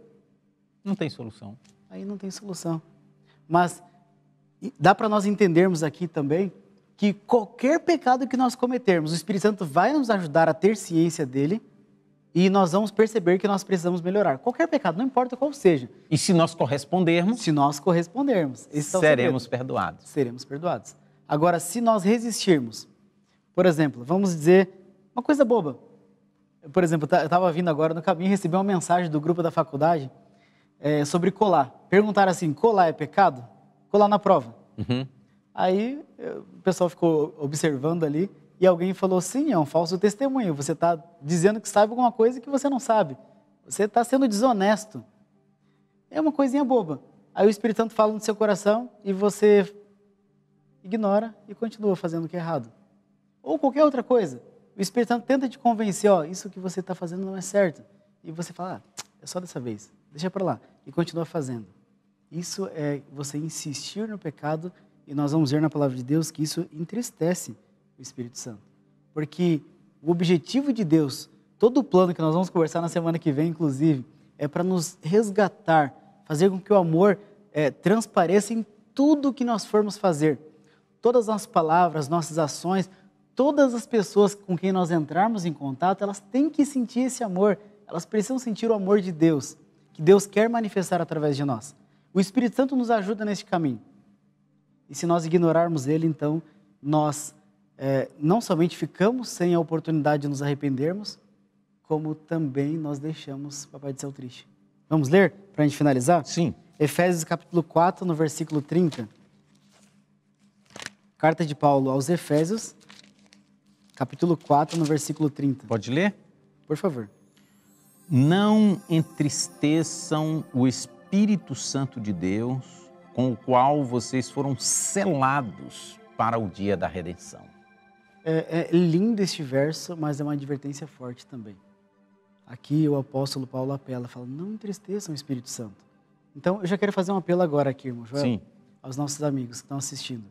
Speaker 1: não tem solução.
Speaker 2: Aí não tem solução. Mas dá para nós entendermos aqui também que qualquer pecado que nós cometermos, o Espírito Santo vai nos ajudar a ter ciência dele e nós vamos perceber que nós precisamos melhorar. Qualquer pecado, não importa qual seja.
Speaker 1: E se nós correspondermos?
Speaker 2: Se nós correspondermos.
Speaker 1: Seremos perdoados.
Speaker 2: Seremos perdoados. Agora, se nós resistirmos, por exemplo, vamos dizer uma coisa boba. Por exemplo, eu estava vindo agora no caminho e recebi uma mensagem do grupo da faculdade sobre colar. Perguntaram assim, colar é pecado? Colar na prova.
Speaker 1: Uhum.
Speaker 2: Aí o pessoal ficou observando ali e alguém falou, sim, é um falso testemunho. Você está dizendo que sabe alguma coisa que você não sabe. Você está sendo desonesto. É uma coisinha boba. Aí o Espírito Santo fala no seu coração e você ignora e continua fazendo o que é errado. Ou qualquer outra coisa. O Espírito Santo tenta te convencer, isso que você está fazendo não é certo. E você fala, é só dessa vez, deixa para lá. E continua fazendo. Isso é você insistir no pecado e nós vamos ver na palavra de Deus que isso entristece o Espírito Santo. Porque o objetivo de Deus, todo o plano que nós vamos conversar na semana que vem, inclusive, é para nos resgatar, fazer com que o amor transpareça em tudo que nós formos fazer. Todas as nossas palavras, nossas ações, todas as pessoas com quem nós entrarmos em contato, elas têm que sentir esse amor, elas precisam sentir o amor de Deus, que Deus quer manifestar através de nós. O Espírito Santo nos ajuda neste caminho. E se nós ignorarmos ele, então, nós não somente ficamos sem a oportunidade de nos arrependermos, como também nós deixamos o Papai do Céu triste. Vamos ler, para a gente finalizar?
Speaker 1: Sim.
Speaker 2: Efésios capítulo 4, no versículo 30. Carta de Paulo aos Efésios, capítulo 4, no versículo 30.
Speaker 1: Pode ler?
Speaker 2: Por favor.
Speaker 1: Não entristeçam o Espírito Santo de Deus, com o qual vocês foram selados para o dia da redenção.
Speaker 2: É lindo este verso, mas é uma advertência forte também. Aqui o apóstolo Paulo apela, fala, não entristeçam o Espírito Santo. Então, eu já quero fazer um apelo agora aqui, irmão Joel,
Speaker 1: Sim.
Speaker 2: aos nossos amigos que estão assistindo.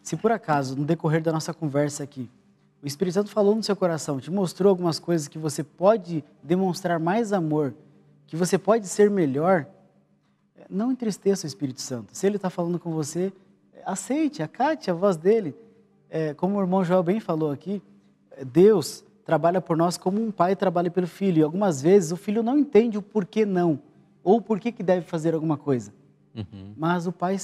Speaker 2: Se por acaso, no decorrer da nossa conversa aqui, o Espírito Santo falou no seu coração, te mostrou algumas coisas que você pode demonstrar mais amor, que você pode ser melhor, não entristeça o Espírito Santo. Se ele está falando com você, aceite, acate a voz dele. Como o irmão Joel bem falou aqui, Deus trabalha por nós como um pai trabalha pelo filho. E algumas vezes o filho não entende o porquê não, ou o porquê que deve fazer alguma coisa.
Speaker 1: Uhum.
Speaker 2: Mas o pai,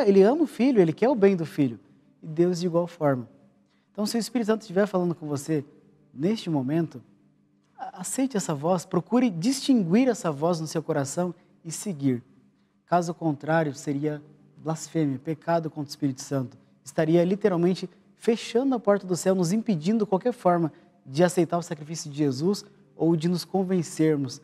Speaker 2: ele ama o filho, ele quer o bem do filho. E Deus de igual forma. Então, se o Espírito Santo estiver falando com você neste momento, aceite essa voz, procure distinguir essa voz no seu coração e seguir. Caso contrário, seria blasfêmia, pecado contra o Espírito Santo. Estaria literalmente fechando a porta do céu, nos impedindo de qualquer forma de aceitar o sacrifício de Jesus ou de nos convencermos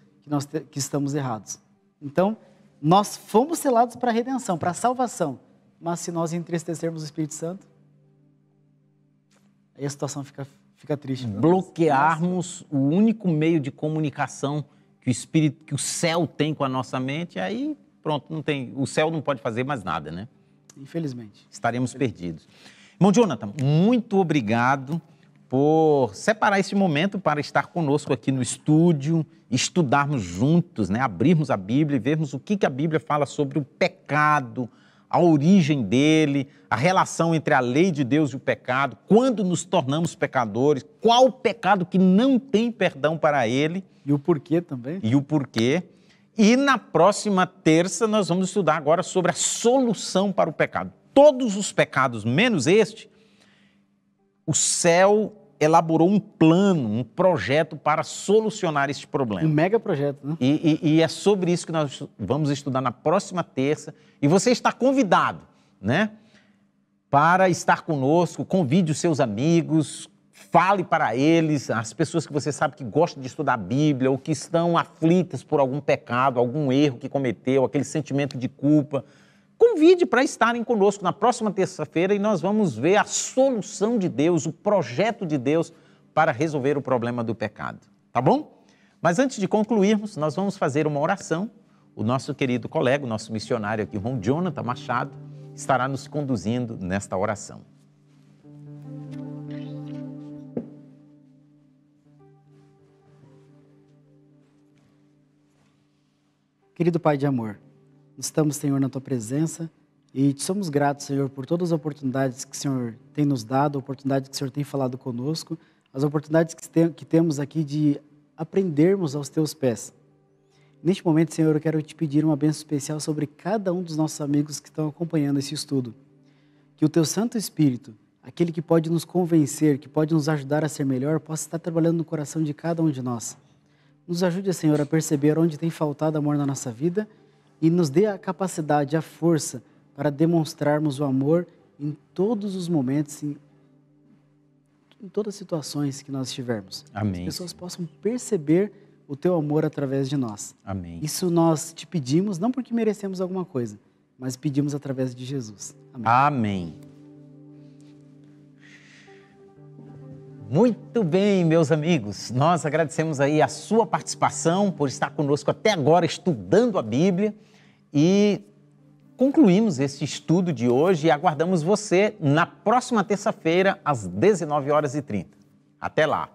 Speaker 2: que estamos errados. Então, nós fomos selados para a redenção, para a salvação, mas se nós entristecermos o Espírito Santo, aí a situação fica triste.
Speaker 1: Bloquearmos o único meio de comunicação que o céu tem com a nossa mente, aí pronto, o céu não pode fazer mais nada, né?
Speaker 2: Infelizmente.
Speaker 1: Estaremos perdidos. Irmão Jonathan, muito obrigado por separar esse momento para estar conosco aqui no estúdio, estudarmos juntos, né? Abrirmos a Bíblia e vermos o que a Bíblia fala sobre o pecado, a origem dele, a relação entre a lei de Deus e o pecado, quando nos tornamos pecadores, qual o pecado que não tem perdão para ele.
Speaker 2: E o porquê também.
Speaker 1: E o porquê. E na próxima terça nós vamos estudar agora sobre a solução para o pecado. Todos os pecados, menos este, o céu elaborou um plano, um projeto para solucionar este
Speaker 2: Um
Speaker 1: problema.
Speaker 2: mega projeto, né?
Speaker 1: E é sobre isso que nós vamos estudar na próxima terça. E você está convidado, né, para estar conosco. Convide os seus amigos, fale para eles, as pessoas que você sabe que gostam de estudar a Bíblia ou que estão aflitas por algum pecado, algum erro que cometeu, aquele sentimento de culpa. Convide para estarem conosco na próxima terça-feira e nós vamos ver a solução de Deus, o projeto de Deus para resolver o problema do pecado. Tá bom? Mas antes de concluirmos, nós vamos fazer uma oração. O nosso querido colega, o nosso missionário aqui, Ron Jonathan Machado, estará nos conduzindo nesta oração.
Speaker 2: Querido Pai de amor, estamos, Senhor, na Tua presença e te somos gratos, Senhor, por todas as oportunidades que o Senhor tem nos dado, oportunidades que o Senhor tem falado conosco, as oportunidades que temos aqui de aprendermos aos Teus pés. Neste momento, Senhor, eu quero te pedir uma bênção especial sobre cada um dos nossos amigos que estão acompanhando esse estudo. Que o Teu Santo Espírito, aquele que pode nos convencer, que pode nos ajudar a ser melhor, possa estar trabalhando no coração de cada um de nós. Nos ajude, Senhor, a perceber onde tem faltado amor na nossa vida e nos dê a capacidade, a força para demonstrarmos o amor em todos os momentos, em todas as situações que nós estivermos.
Speaker 1: Amém.
Speaker 2: As pessoas possam perceber o Teu amor através de nós.
Speaker 1: Amém.
Speaker 2: Isso nós te pedimos, não porque merecemos alguma coisa, mas pedimos através de Jesus. Amém.
Speaker 1: Amém. Muito bem, meus amigos, nós agradecemos aí a sua participação por estar conosco até agora estudando a Bíblia e concluímos esse estudo de hoje e aguardamos você na próxima terça-feira às 19h30. Até lá!